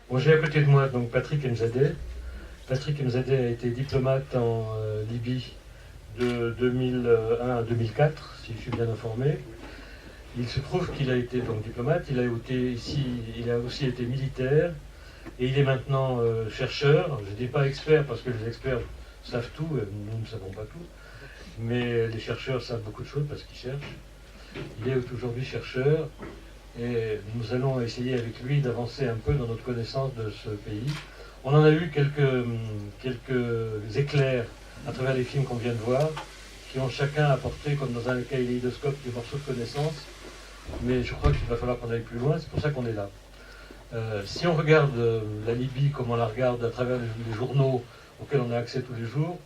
Bon, j'ai à côté de moi donc Patrick Mzadeh. Patrick Mzadeh a été diplomate en Libye de 2001 à 2004, si je suis bien informé. Il se trouve qu'il a été donc diplomate, il a été ici, il a aussi été militaire, et il est maintenant chercheur. Je ne dis pas expert parce que les experts savent tout, et nous ne savons pas tout, mais les chercheurs savent beaucoup de choses parce qu'ils cherchent. Il est aujourd'hui chercheur, et nous allons essayer avec lui d'avancer un peu dans notre connaissance de ce pays. On en a eu quelques éclairs à travers les films qu'on vient de voir, qui ont chacun apporté, comme dans un kaléidoscope, des morceaux de connaissances, mais je crois qu'il va falloir qu'on aille plus loin, c'est pour ça qu'on est là. Si on regarde la Libye comme on la regarde à travers les journaux auxquels on a accès tous les jours,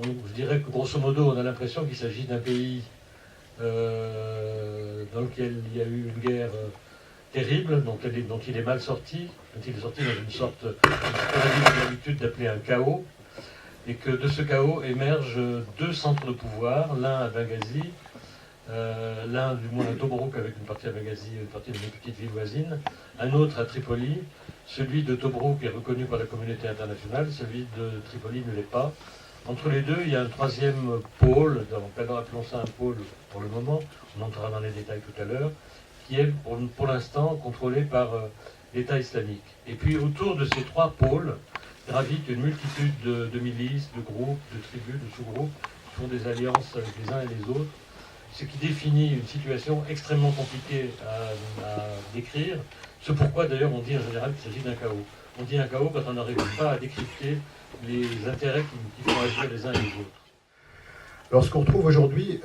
je dirais que grosso modo on a l'impression qu'il s'agit d'un pays dans lequel il y a eu une guerre terrible, dont il est mal sorti, dont il est sorti dans une sorte qu'on a l'habitude d'appeler un chaos, et que de ce chaos émergent deux centres de pouvoir, l'un à Benghazi, l'un du moins à Tobrouk avec une partie à Benghazi, une partie d'une petite ville voisine, un autre à Tripoli. Celui de Tobrouk est reconnu par la communauté internationale, celui de Tripoli ne l'est pas. Entre les deux, il y a un troisième pôle, appelons ça un pôle pour le moment, on entrera dans les détails tout à l'heure, qui est pour l'instant contrôlé par l'État islamique. Et puis autour de ces trois pôles gravitent une multitude de milices, de groupes, de tribus, de sous-groupes, qui font des alliances avec les uns et les autres, ce qui définit une situation extrêmement compliquée à décrire. C'est pourquoi d'ailleurs on dit en général qu'il s'agit d'un chaos. On dit un chaos quand on n'arrive pas à décrypter les intérêts qui font agir les uns et les autres. Alors ce qu'on retrouve aujourd'hui,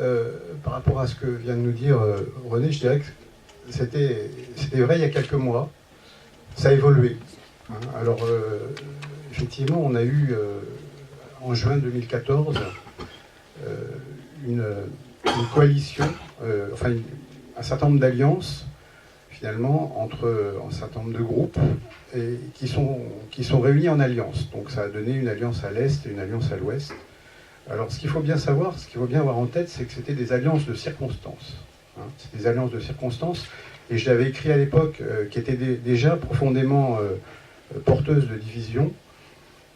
par rapport à ce que vient de nous dire René, je dirais que c'était vrai il y a quelques mois, ça a évolué. Hein. Alors effectivement, on a eu en juin 2014 une coalition, un certain nombre d'alliances finalement entre un certain nombre de groupes et qui sont réunis en alliance. Donc ça a donné une alliance à l'Est et une alliance à l'Ouest. Alors ce qu'il faut bien savoir, ce qu'il faut bien avoir en tête, c'est que c'était des alliances de circonstances. Hein. C'est des alliances de circonstances, et je l'avais écrit à l'époque, qui étaient déjà profondément porteuses de division,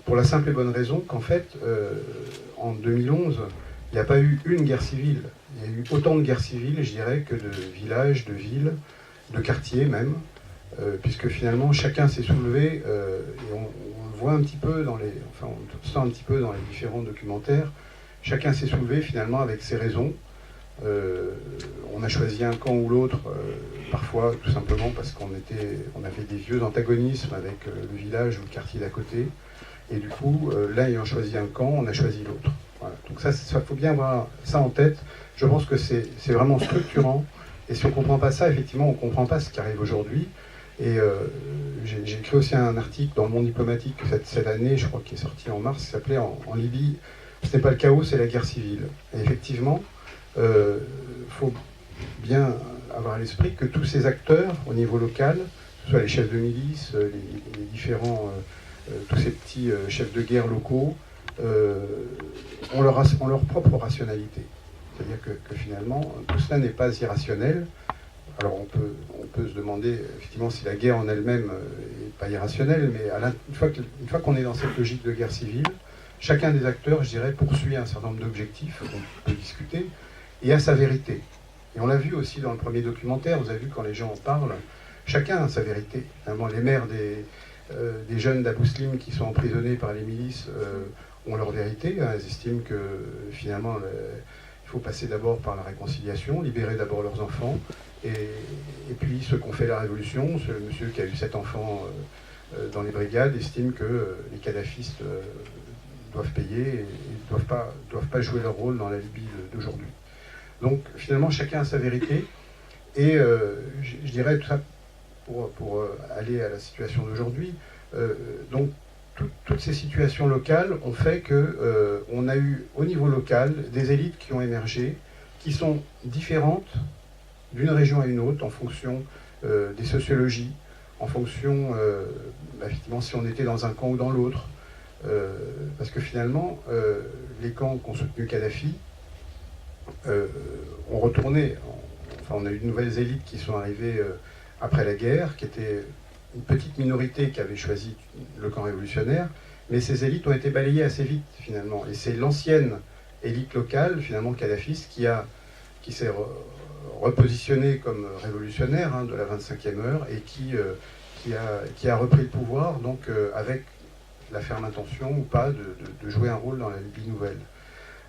pour la simple et bonne raison qu'en fait, en 2011, il n'y a pas eu une guerre civile. Il y a eu autant de guerres civiles, je dirais, que de villages, de villes, de quartiers même, puisque finalement chacun s'est soulevé, et on le voit un petit peu on le sent un petit peu dans les différents documentaires, chacun s'est soulevé finalement avec ses raisons. On a choisi un camp ou l'autre, parfois tout simplement parce qu'on avait des vieux antagonismes avec le village ou le quartier d'à côté, et du coup, l'un ayant choisi un camp, on a choisi l'autre. Voilà. Donc ça, faut bien avoir ça en tête. Je pense que c'est vraiment structurant, et si on ne comprend pas ça, effectivement, on ne comprend pas ce qui arrive aujourd'hui. Et j'ai écrit aussi un article dans le Monde diplomatique cette année, je crois qu'il est sorti en mars, qui s'appelait en Libye, ce n'est pas le chaos, c'est la guerre civile. Et effectivement, faut bien avoir à l'esprit que tous ces acteurs au niveau local, que ce soit les chefs de milice, les différents, tous ces petits chefs de guerre locaux, ont leur propre rationalité. C'est-à-dire que finalement, tout cela n'est pas irrationnel. Alors on peut se demander effectivement si la guerre en elle-même n'est pas irrationnelle, mais une fois qu'on est dans cette logique de guerre civile, chacun des acteurs, je dirais, poursuit un certain nombre d'objectifs qu'on peut discuter, et a sa vérité. Et on l'a vu aussi dans le premier documentaire, vous avez vu quand les gens en parlent, chacun a sa vérité. Finalement, les mères des jeunes d'Abou Slim qui sont emprisonnés par les milices ont leur vérité. Elles estiment que finalement il faut passer d'abord par la réconciliation, libérer d'abord leurs enfants, et puis ceux qui ont fait la révolution, ce monsieur qui a eu 7 enfants dans les brigades, estime que les kadhafistes doivent payer et ne doivent pas jouer leur rôle dans la Libye d'aujourd'hui. Donc finalement chacun a sa vérité, et je dirais tout ça pour aller à la situation d'aujourd'hui. Donc toutes ces situations locales ont fait qu'on a eu au niveau local des élites qui ont émergé, qui sont différentes d'une région à une autre en fonction des sociologies, en fonction, effectivement, si on était dans un camp ou dans l'autre. Parce que finalement, les camps qui ont soutenu Kadhafi ont retourné. On a eu de nouvelles élites qui sont arrivées après la guerre, qui étaient une petite minorité qui avait choisi le camp révolutionnaire, mais ces élites ont été balayées assez vite finalement. Et c'est l'ancienne élite locale, finalement kadhafiste, qui s'est repositionnée comme révolutionnaire de la 25e heure et qui a repris le pouvoir, donc avec la ferme intention ou pas de jouer un rôle dans la Libye nouvelle.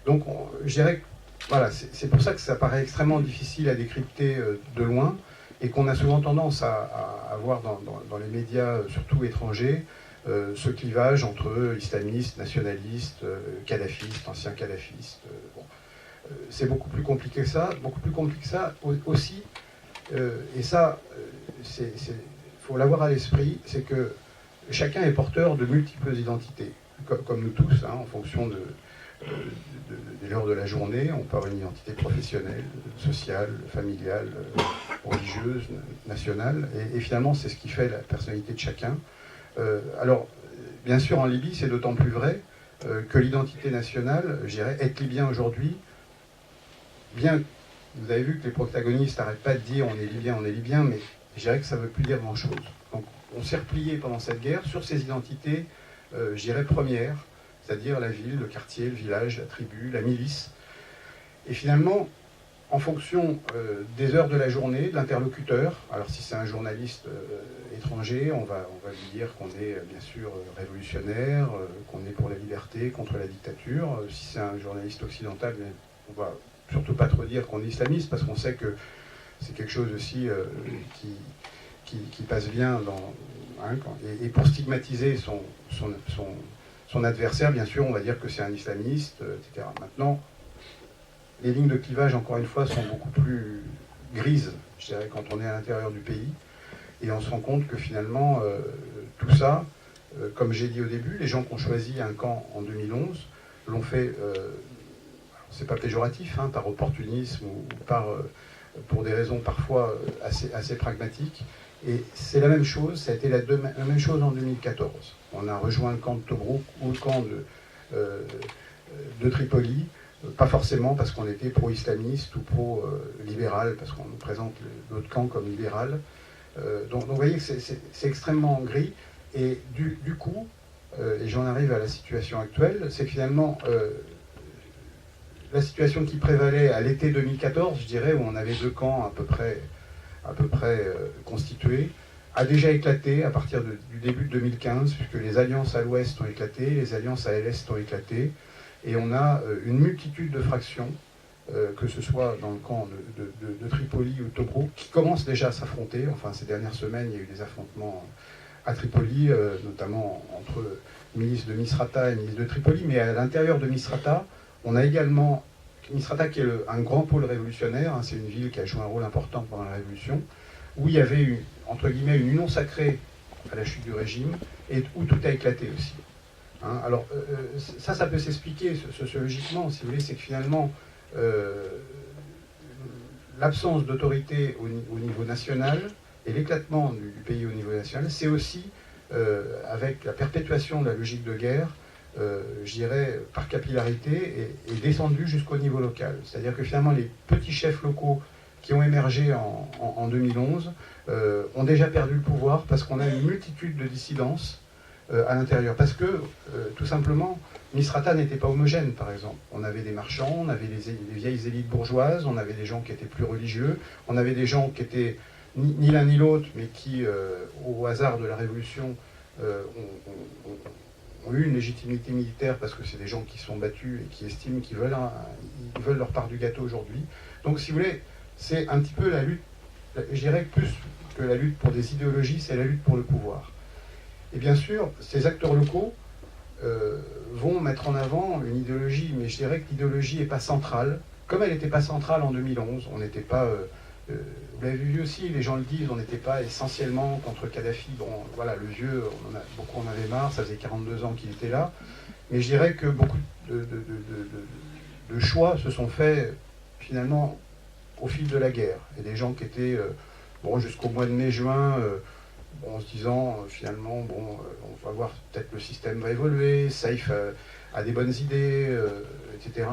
Donc je dirais que voilà, c'est pour ça que ça paraît extrêmement difficile à décrypter de loin et qu'on a souvent tendance à voir dans les médias, surtout étrangers, ce clivage entre islamistes, nationalistes, kadhafistes, anciens kadhafistes. Bon. C'est beaucoup plus compliqué que ça, aussi, et ça, il faut l'avoir à l'esprit, c'est que chacun est porteur de multiples identités, comme nous tous, en fonction de l'heure de la journée. On peut avoir une identité professionnelle, sociale, familiale, religieuse, nationale, et finalement c'est ce qui fait la personnalité de chacun. Alors, bien sûr, en Libye, c'est d'autant plus vrai que l'identité nationale, je dirais, être libyen aujourd'hui, bien, vous avez vu que les protagonistes n'arrêtent pas de dire on est libyen, mais je dirais que ça ne veut plus dire grand-chose. Donc on s'est replié pendant cette guerre sur ces identités, je dirais, premières, c'est-à-dire la ville, le quartier, le village, la tribu, la milice. Et finalement, en fonction des heures de la journée, de l'interlocuteur, alors si c'est un journaliste étranger, on va lui dire qu'on est bien sûr révolutionnaire, qu'on est pour la liberté, contre la dictature. Si c'est un journaliste occidental, on va surtout pas trop dire qu'on est islamiste, parce qu'on sait que c'est quelque chose aussi qui passe bien et pour stigmatiser son adversaire, bien sûr, on va dire que c'est un islamiste, etc. Maintenant, les lignes de clivage, encore une fois, sont beaucoup plus grises, je dirais, quand on est à l'intérieur du pays. Et on se rend compte que finalement, tout ça, comme j'ai dit au début, les gens qui ont choisi un camp en 2011 l'ont fait, c'est pas péjoratif, par opportunisme ou pour des raisons parfois assez pragmatiques. Et c'est la même chose, ça a été la même chose en 2014. On a rejoint le camp de Tobrouk ou le camp de Tripoli, pas forcément parce qu'on était pro-islamiste ou pro-libéral, parce qu'on nous présente l'autre camp comme libéral. Donc vous voyez que c'est extrêmement gris. Et du coup, et j'en arrive à la situation actuelle, c'est que finalement, la situation qui prévalait à l'été 2014, je dirais, où on avait deux camps à peu près constitués, a déjà éclaté à partir du début de 2015, puisque les alliances à l'ouest ont éclaté, les alliances à l'est ont éclaté, et on a une multitude de fractions, que ce soit dans le camp de Tripoli ou de Tobrouk, qui commencent déjà à s'affronter. Enfin, ces dernières semaines, il y a eu des affrontements à Tripoli, notamment entre milices de Misrata et milices de Tripoli, mais à l'intérieur de Misrata, on a également Misrata qui est un grand pôle révolutionnaire, c'est une ville qui a joué un rôle important pendant la Révolution, où il y avait entre guillemets une union sacrée à la chute du régime, et où tout a éclaté aussi. Alors ça peut s'expliquer sociologiquement, si vous voulez, c'est que finalement l'absence d'autorité au niveau national et l'éclatement du pays au niveau national, c'est aussi avec la perpétuation de la logique de guerre, je dirais, par capillarité, est descendu jusqu'au niveau local. C'est-à-dire que finalement, les petits chefs locaux qui ont émergé en 2011 ont déjà perdu le pouvoir parce qu'on a une multitude de dissidences à l'intérieur. Parce que, tout simplement, Misrata n'était pas homogène, par exemple. On avait des marchands, on avait les vieilles élites bourgeoises, on avait des gens qui étaient plus religieux, on avait des gens qui étaient ni l'un ni l'autre, mais qui, au hasard de la Révolution, ont eu une légitimité militaire parce que c'est des gens qui sont battus et qui estiment qu'ils veulent leur part du gâteau aujourd'hui. Donc, si vous voulez, c'est un petit peu la lutte, je dirais plus que la lutte pour des idéologies, c'est la lutte pour le pouvoir. Et bien sûr, ces acteurs locaux vont mettre en avant une idéologie, mais je dirais que l'idéologie n'est pas centrale. Comme elle n'était pas centrale en 2011, on n'était pas... vous l'avez vu aussi, les gens le disent, on n'était pas essentiellement contre Kadhafi. Bon, voilà, le vieux, beaucoup en avaient marre, ça faisait 42 ans qu'il était là. Mais je dirais que beaucoup de choix se sont faits, finalement, au fil de la guerre. Et des gens qui étaient, jusqu'au mois de mai-juin, en se disant, finalement, on va voir, peut-être le système va évoluer, Saïf a des bonnes idées, etc.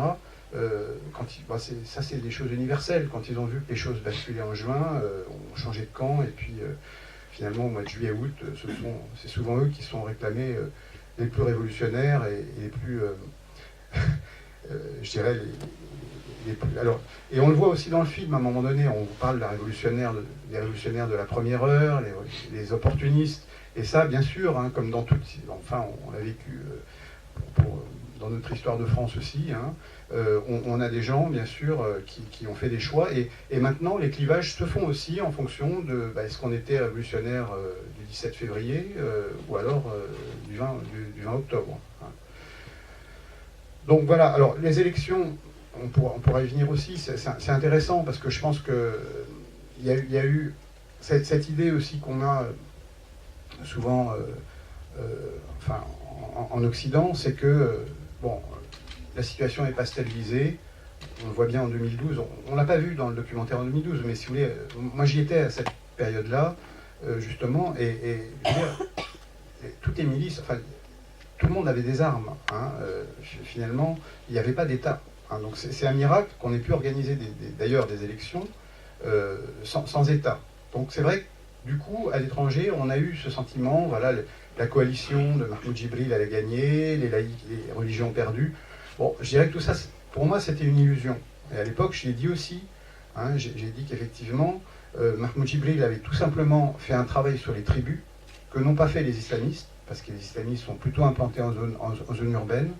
Ça, c'est des choses universelles. Quand ils ont vu que les choses basculaient en juin, on changeait de camp, et puis finalement, au mois de juillet-août, c'est souvent eux qui sont réclamés les plus révolutionnaires et les plus, je dirais, les plus... Alors, et on le voit aussi dans le film, à un moment donné, on vous parle des révolutionnaires de la première heure, les opportunistes, et ça, bien sûr, hein, comme dans tout... Enfin, on l'a vécu dans notre histoire de France aussi, hein, on a des gens, bien sûr, qui ont fait des choix, et maintenant, les clivages se font aussi en fonction de est-ce qu'on était révolutionnaire du 17 février ou alors du 20 octobre. Hein. Donc voilà, alors les élections, on pourra y venir aussi, c'est intéressant parce que je pense qu'il y a eu cette idée aussi qu'on a souvent enfin, en Occident, c'est que bon, la situation n'est pas stabilisée. On le voit bien en 2012. On ne l'a pas vu dans le documentaire en 2012, mais si vous voulez, moi j'y étais à cette période-là, justement, et je veux dire, toutes les milices, enfin, tout le monde avait des armes. Hein, finalement, il n'y avait pas d'État. Hein, donc c'est un miracle qu'on ait pu organiser d'ailleurs des élections sans État. Donc c'est vrai que du coup, à l'étranger, on a eu ce sentiment, voilà, la coalition de Mahmoud Djibril allait gagner, les religions perdues. Bon, je dirais que tout ça, pour moi, c'était une illusion. Et à l'époque, je l'ai dit aussi, hein, j'ai dit qu'effectivement, Mahmoud Djibril avait tout simplement fait un travail sur les tribus, que n'ont pas fait les islamistes, parce que les islamistes sont plutôt implantés en zone urbaine.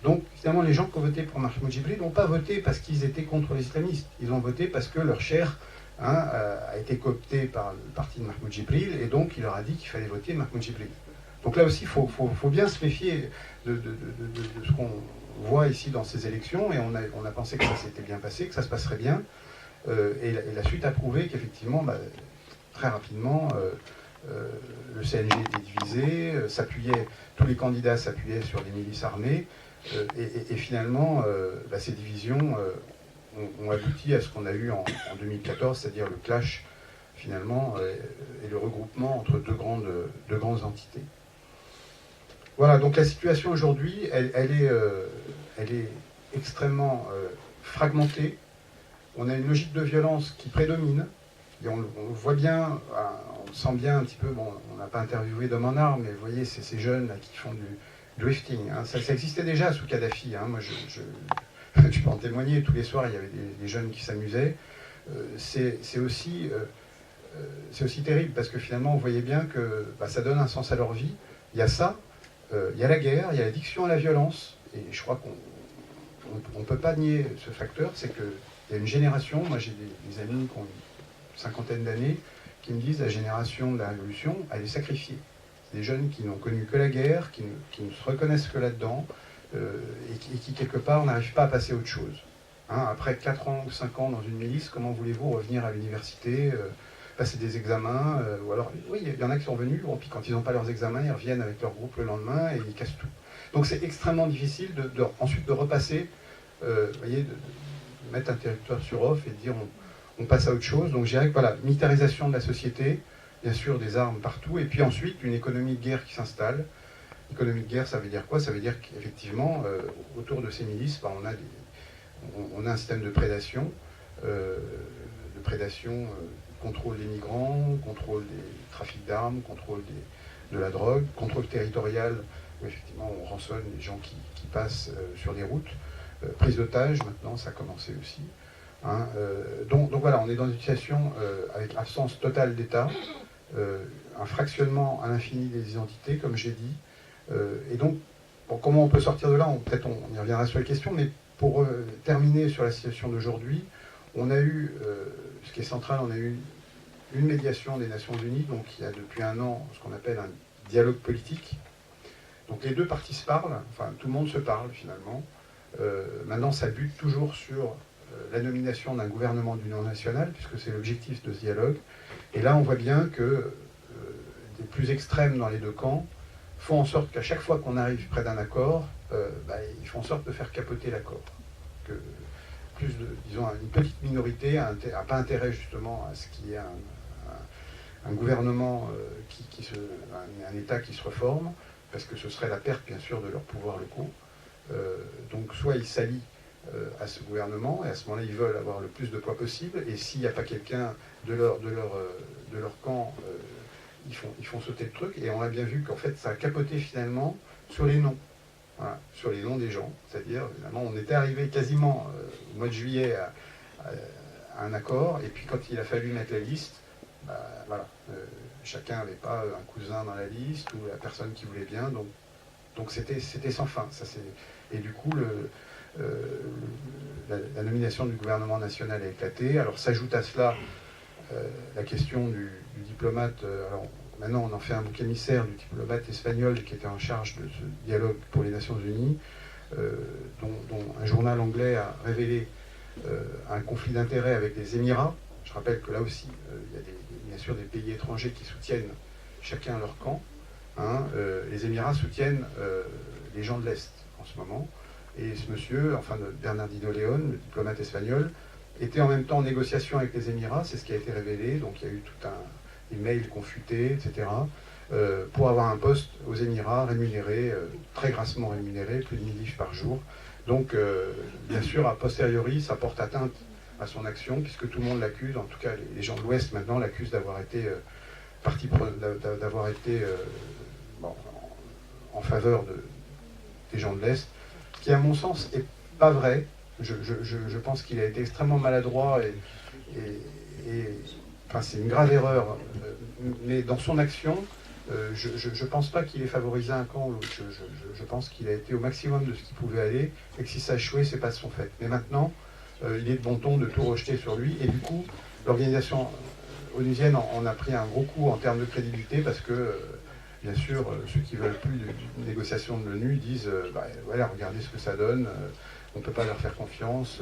Donc, finalement, les gens qui ont voté pour Mahmoud Djibril n'ont pas voté parce qu'ils étaient contre les islamistes. Ils ont voté parce que leur chair a été cooptée par le parti de Mahmoud Djibril, et donc il leur a dit qu'il fallait voter Mahmoud Djibril. Donc là aussi, il faut bien se méfier de ce qu'on voit ici dans ces élections, et on a pensé que ça s'était bien passé, que ça se passerait bien, et la suite a prouvé qu'effectivement, très rapidement, le CNG était divisé, tous les candidats s'appuyaient sur des milices armées, et finalement, ces divisions ont abouti à ce qu'on a eu en 2014, c'est-à-dire le clash, finalement, et le regroupement entre deux grandes entités. Voilà, donc la situation aujourd'hui, elle est extrêmement fragmentée. On a une logique de violence qui prédomine, et on le voit bien, on sent bien un petit peu, bon, on n'a pas interviewé d'hommes en armes, mais vous voyez, c'est ces jeunes là, qui font du drifting. Hein. Ça existait déjà sous Kadhafi. Hein. Moi, je peux en témoigner, tous les soirs, il y avait des jeunes qui s'amusaient. C'est aussi terrible, parce que finalement, on voyait bien que ça donne un sens à leur vie. Il y a ça, il y a la guerre, il y a l'addiction à la violence, et je crois qu'on ne peut pas nier ce facteur, c'est qu'il y a une génération, moi j'ai des amis qui ont une cinquantaine d'années, qui me disent la génération de la Révolution, elle est sacrifiée. C'est des jeunes qui n'ont connu que la guerre, qui ne se reconnaissent que là-dedans, et qui, quelque part, n'arrivent pas à passer à autre chose. Hein, après 4 ans ou 5 ans dans une milice, comment voulez-vous revenir à l'université, passer des examens, ou alors, oui, il y en a qui sont venus, bon, puis quand ils n'ont pas leurs examens, ils reviennent avec leur groupe le lendemain et ils cassent tout. Donc c'est extrêmement difficile ensuite de repasser, vous voyez, de mettre un territoire sur off et de dire on passe à autre chose. Donc je dirais que voilà, militarisation de la société, bien sûr des armes partout, et puis ensuite une économie de guerre qui s'installe. Économie de guerre, ça veut dire quoi? Ça veut dire qu'effectivement, autour de ces milices, on a un système de prédation, contrôle des migrants, contrôle des trafics d'armes, contrôle de la drogue, contrôle territorial, où effectivement on rançonne les gens qui passent sur des routes, prise d'otages, maintenant ça a commencé aussi. Hein, donc voilà, on est dans une situation avec absence totale d'État, un fractionnement à l'infini des identités, comme j'ai dit, et donc bon, comment on peut sortir de là? Peut-être on y reviendra sur les questions, mais pour terminer sur la situation d'aujourd'hui, on a eu, ce qui est central, on a eu une médiation des Nations Unies, donc il y a depuis 1 an ce qu'on appelle un dialogue politique. Donc les deux parties se parlent, enfin tout le monde se parle finalement. Maintenant ça bute toujours sur la nomination d'un gouvernement d'union nationale, puisque c'est l'objectif de ce dialogue. Et là on voit bien que les plus extrêmes dans les deux camps font en sorte qu'à chaque fois qu'on arrive près d'un accord, ils font en sorte de faire capoter l'accord. Que disons, une petite minorité n'a pas intérêt justement à ce qu'il y ait un gouvernement, un État qui se reforme, parce que ce serait la perte bien sûr de leurs pouvoirs locaux. Donc soit ils s'allient à ce gouvernement, et à ce moment-là ils veulent avoir le plus de poids possible, et s'il n'y a pas quelqu'un de leur camp ils font sauter le truc, et on a bien vu qu'en fait, ça a capoté finalement sur les noms. Voilà, sur les noms des gens. C'est-à-dire, finalement, on était arrivé quasiment au mois de juillet à un accord, et puis quand il a fallu mettre la liste, voilà, chacun n'avait pas un cousin dans la liste, ou la personne qui voulait bien, donc c'était sans fin. Et du coup, la nomination du gouvernement national a éclaté. Alors s'ajoute à cela la question du diplomate. Alors maintenant, on en fait un bouc émissaire du diplomate espagnol qui était en charge de ce dialogue pour les Nations Unies, dont un journal anglais a révélé un conflit d'intérêts avec les Émirats. Je rappelle que là aussi, il y a bien sûr des pays étrangers qui soutiennent chacun leur camp. Hein. Les Émirats soutiennent les gens de l'Est en ce moment. Et ce monsieur, enfin Bernardino Léon, le diplomate espagnol, était en même temps en négociation avec les Émirats, c'est ce qui a été révélé. Donc il y a eu des mails confutés, etc., pour avoir un poste aux Émirats rémunéré, très grassement rémunéré, plus de 1000 livres par jour. Donc, bien sûr, a posteriori, ça porte atteinte à son action, puisque tout le monde l'accuse, en tout cas les gens de l'Ouest maintenant l'accusent d'avoir été en faveur des gens de l'Est, qui à mon sens n'est pas vrai. Je pense qu'il a été extrêmement maladroit enfin, c'est une grave erreur, mais dans son action, je ne pense pas qu'il ait favorisé un camp ou l'autre. Je pense qu'il a été au maximum de ce qu'il pouvait aller, et que si ça a échoué, c'est pas de son fait. Mais maintenant, il est de bon ton de tout rejeter sur lui, et du coup, l'organisation onusienne en a pris un gros coup en termes de crédibilité, parce que, bien sûr, ceux qui veulent plus d'une négociation de l'ONU disent voilà, regardez ce que ça donne, on ne peut pas leur faire confiance,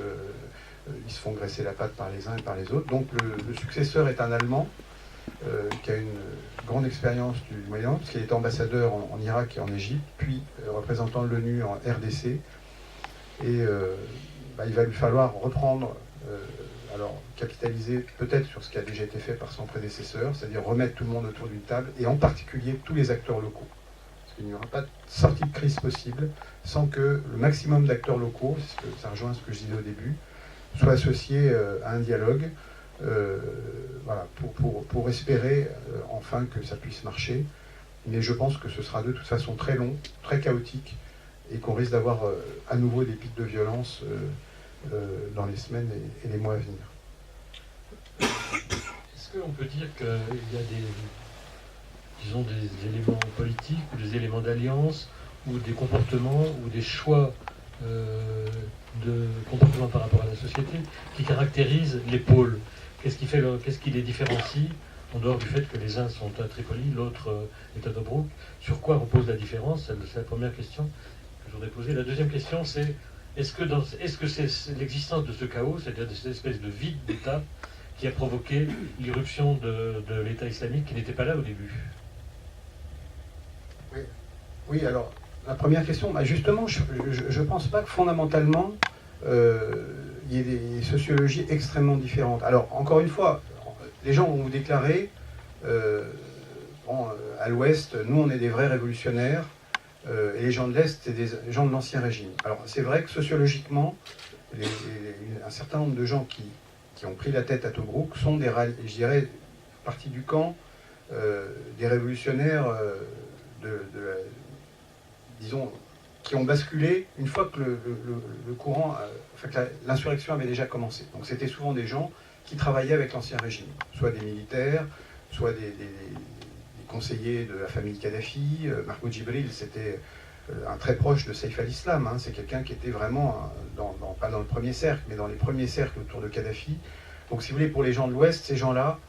ils se font graisser la patte par les uns et par les autres. Donc le successeur est un Allemand qui a une grande expérience du Moyen-Orient, parce qu'il était ambassadeur en Irak et en Égypte, puis représentant de l'ONU en RDC. Et il va lui falloir reprendre, alors capitaliser peut-être sur ce qui a déjà été fait par son prédécesseur, c'est-à-dire remettre tout le monde autour d'une table, et en particulier tous les acteurs locaux. Parce qu'il n'y aura pas de sortie de crise possible sans que le maximum d'acteurs locaux, ça rejoint ce que je disais au début, soient associés à un dialogue, voilà, pour espérer enfin que ça puisse marcher. Mais je pense que ce sera de toute façon très long, très chaotique, et qu'on risque d'avoir à nouveau des pics de violence dans les semaines et les mois à venir. Est-ce qu'on peut dire qu'il y a des éléments politiques, ou des éléments d'alliance, ou des comportements, ou des choix de comportement par rapport à la société qui caractérisent les pôles? Qu'est-ce qui les différencie, en dehors du fait que les uns sont à Tripoli, l'autre est à Tobrouk? Sur quoi repose la différence? C'est la première question que je voudrais poser. La deuxième question, c'est est-ce que c'est l'existence de ce chaos, c'est-à-dire de cette espèce de vide d'État, qui a provoqué l'irruption de l'État islamique qui n'était pas là au début? Oui, alors, la première question, justement, je ne pense pas que fondamentalement, il y ait des sociologies extrêmement différentes. Alors, encore une fois, les gens vont vous déclarer, à l'Ouest, nous, on est des vrais révolutionnaires, et les gens de l'Est, c'est des gens de l'Ancien Régime. Alors, c'est vrai que sociologiquement, un certain nombre de gens qui ont pris la tête à Tobrouk sont je dirais, partie du camp des révolutionnaires disons, qui ont basculé une fois que le courant, que l'insurrection avait déjà commencé. Donc c'était souvent des gens qui travaillaient avec l'Ancien Régime, soit des militaires, soit des conseillers de la famille Kadhafi. Mahmoud Jibril, c'était un très proche de Saif al-Islam, hein. C'est quelqu'un qui était vraiment, pas dans le premier cercle, mais dans les premiers cercles autour de Kadhafi. Donc si vous voulez, pour les gens de l'Ouest, ces gens-là,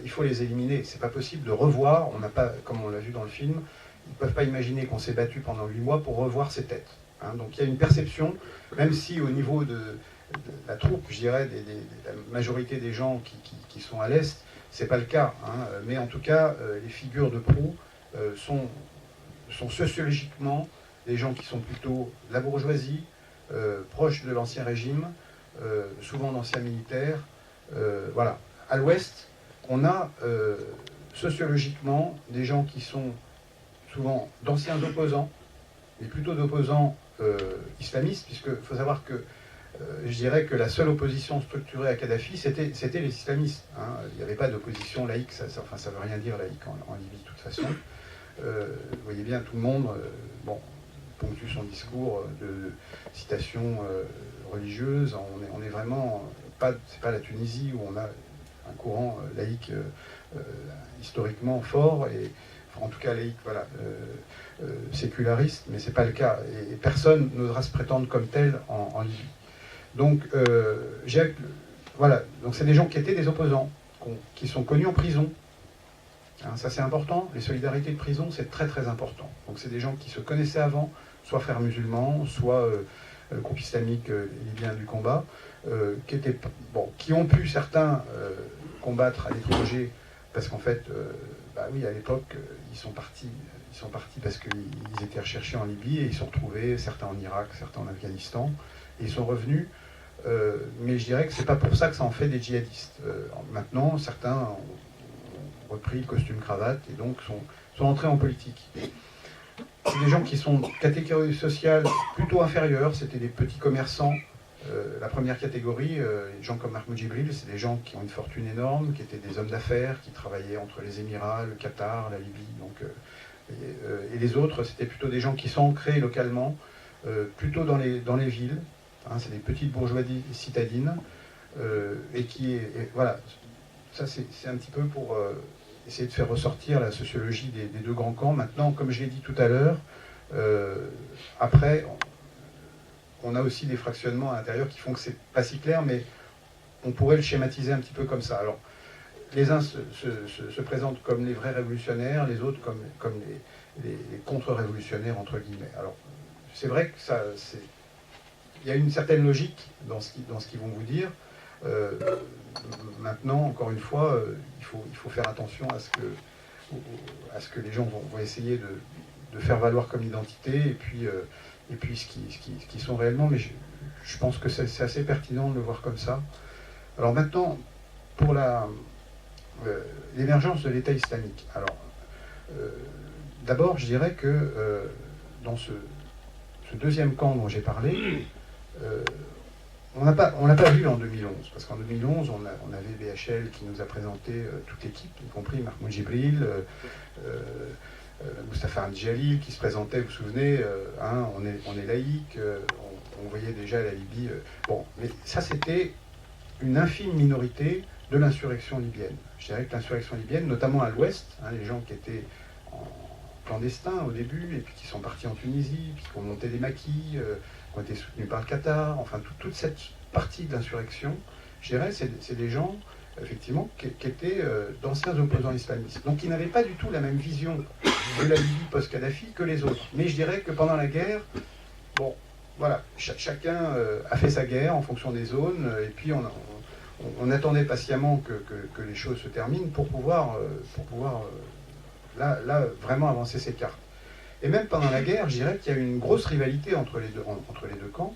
il faut les éliminer. C'est pas possible de revoir, on n'a pas, comme on l'a vu dans le film, ils ne peuvent pas imaginer qu'on s'est battu pendant 8 mois pour revoir ces têtes. Hein. Donc il y a une perception, même si au niveau de la troupe, je dirais, de la majorité des gens qui sont à l'Est, c'est pas le cas. Hein. Mais en tout cas, les figures de proue sont sociologiquement des gens qui sont plutôt la bourgeoisie, proches de l'Ancien Régime, souvent d'anciens militaires. Voilà. À l'Ouest, on a sociologiquement des gens qui sont souvent d'anciens opposants, mais plutôt d'opposants islamistes, puisqu'il faut savoir que je dirais que la seule opposition structurée à Kadhafi, c'était les islamistes. Hein. Il n'y avait pas d'opposition laïque, ça ne veut rien dire laïque en Libye de toute façon. Vous voyez bien, tout le monde ponctue son discours de citations religieuses. On est vraiment c'est pas la Tunisie où on a un courant laïque historiquement fort, et enfin, en tout cas laïque, voilà, séculariste, mais c'est pas le cas. Et personne n'osera se prétendre comme tel en Libye. Donc, voilà, donc c'est des gens qui étaient des opposants, qui sont connus en prison. Hein, ça c'est important, les solidarités de prison c'est très très important. Donc c'est des gens qui se connaissaient avant, soit frères musulmans, soit groupes islamiques libyens du combat, qui ont pu certains combattre à l'étranger, parce qu'en fait, oui, à l'époque, ils sont partis parce qu'ils étaient recherchés en Libye, et ils sont retrouvés, certains en Irak, certains en Afghanistan, et ils sont revenus. Mais je dirais que c'est pas pour ça que ça en fait des djihadistes. Maintenant, certains ont repris le costume cravate et donc sont entrés en politique. C'est des gens qui sont de catégorie sociale plutôt inférieure, c'était des petits commerçants. La première catégorie, les gens comme Mahmoud Djibril, c'est des gens qui ont une fortune énorme, qui étaient des hommes d'affaires, qui travaillaient entre les Émirats, le Qatar, la Libye. Donc, et les autres, c'était plutôt des gens qui sont ancrés localement, plutôt dans les villes. Hein, c'est des petites bourgeoisies citadines. Voilà, ça c'est un petit peu pour essayer de faire ressortir la sociologie des deux grands camps. Maintenant, comme je l'ai dit tout à l'heure, après, on a aussi des fractionnements à l'intérieur qui font que c'est pas si clair, mais on pourrait le schématiser un petit peu comme ça. Alors, les uns se présentent comme les vrais révolutionnaires, les autres comme les contre-révolutionnaires, entre guillemets. Alors, c'est vrai que il y a une certaine logique dans ce qu'ils vont vous dire. Maintenant, encore une fois, il faut faire attention à ce que les gens vont essayer de faire valoir comme identité, et puis ce qui sont réellement. Mais je pense que c'est assez pertinent de le voir comme ça. Alors maintenant, pour l'émergence de l'État islamique. Alors, d'abord, je dirais que dans ce deuxième camp dont j'ai parlé, on l'a pas vu en 2011, parce qu'en 2011, on avait BHL qui nous a présenté toute l'équipe, y compris Mahmoud Djibril, Mustafa Al-Jalil qui se présentait, vous vous souvenez, on est laïque, on voyait déjà la Libye. Mais ça c'était une infime minorité de l'insurrection libyenne. Je dirais que l'insurrection libyenne, notamment à l'ouest, les gens qui étaient en clandestin au début, et puis qui sont partis en Tunisie, puis qui ont monté des maquis, qui ont été soutenus par le Qatar, enfin toute cette partie de l'insurrection, je dirais, c'est des gens, effectivement, qui étaient d'anciens opposants islamistes. Donc ils n'avaient pas du tout la même vision de la Libye post-Kadhafi que les autres. Mais je dirais que pendant la guerre, voilà, chacun a fait sa guerre en fonction des zones, et puis on attendait patiemment que les choses se terminent pour pouvoir là, vraiment avancer ses cartes. Et même pendant la guerre, je dirais qu'il y a eu une grosse rivalité entre les deux camps,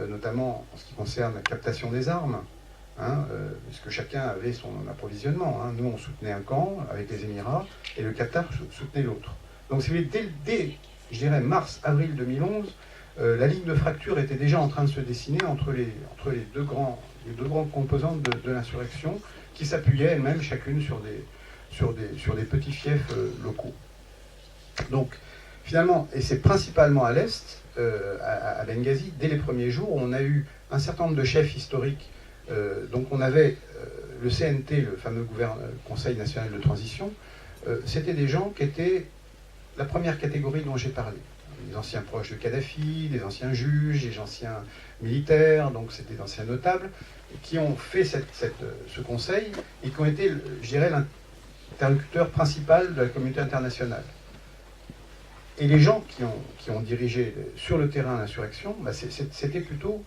notamment en ce qui concerne la captation des armes, puisque chacun avait son approvisionnement. Nous, on soutenait un camp avec les Émirats, et le Qatar soutenait l'autre. Donc, dès, je dirais, mars-avril 2011, la ligne de fracture était déjà en train de se dessiner entre les deux grandes composantes de l'insurrection, qui s'appuyaient elles-mêmes chacune sur des petits fiefs locaux. Donc, finalement, et c'est principalement à l'Est, à Benghazi, dès les premiers jours, on a eu un certain nombre de chefs historiques. Donc on avait le CNT, le fameux Conseil national de transition, c'était des gens qui étaient la première catégorie dont j'ai parlé. Les anciens proches de Kadhafi, les anciens juges, les anciens militaires, donc c'était d'anciens notables, qui ont fait ce conseil et qui ont été, je dirais, l'interlocuteur principal de la communauté internationale. Et les gens qui ont dirigé sur le terrain l'insurrection, c'était plutôt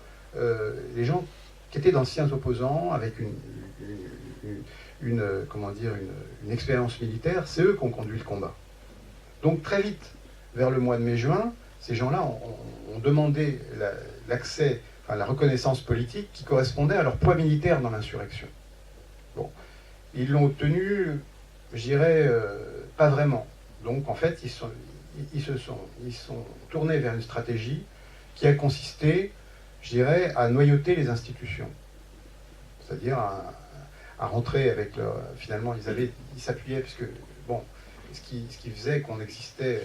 les gens qui étaient d'anciens opposants avec une expérience militaire. C'est eux qui ont conduit le combat. Donc très vite, vers le mois de mai-juin, ces gens-là ont demandé l'accès, la reconnaissance politique qui correspondait à leur poids militaire dans l'insurrection. Bon, ils l'ont obtenu, je dirais, pas vraiment. Donc en fait, ils sont tournés vers une stratégie qui a consisté, je je dirais, à noyauter les institutions. C'est-à-dire à rentrer avec leur... Finalement, ils s'appuyaient, puisque, bon, ce qui faisait qu'on existait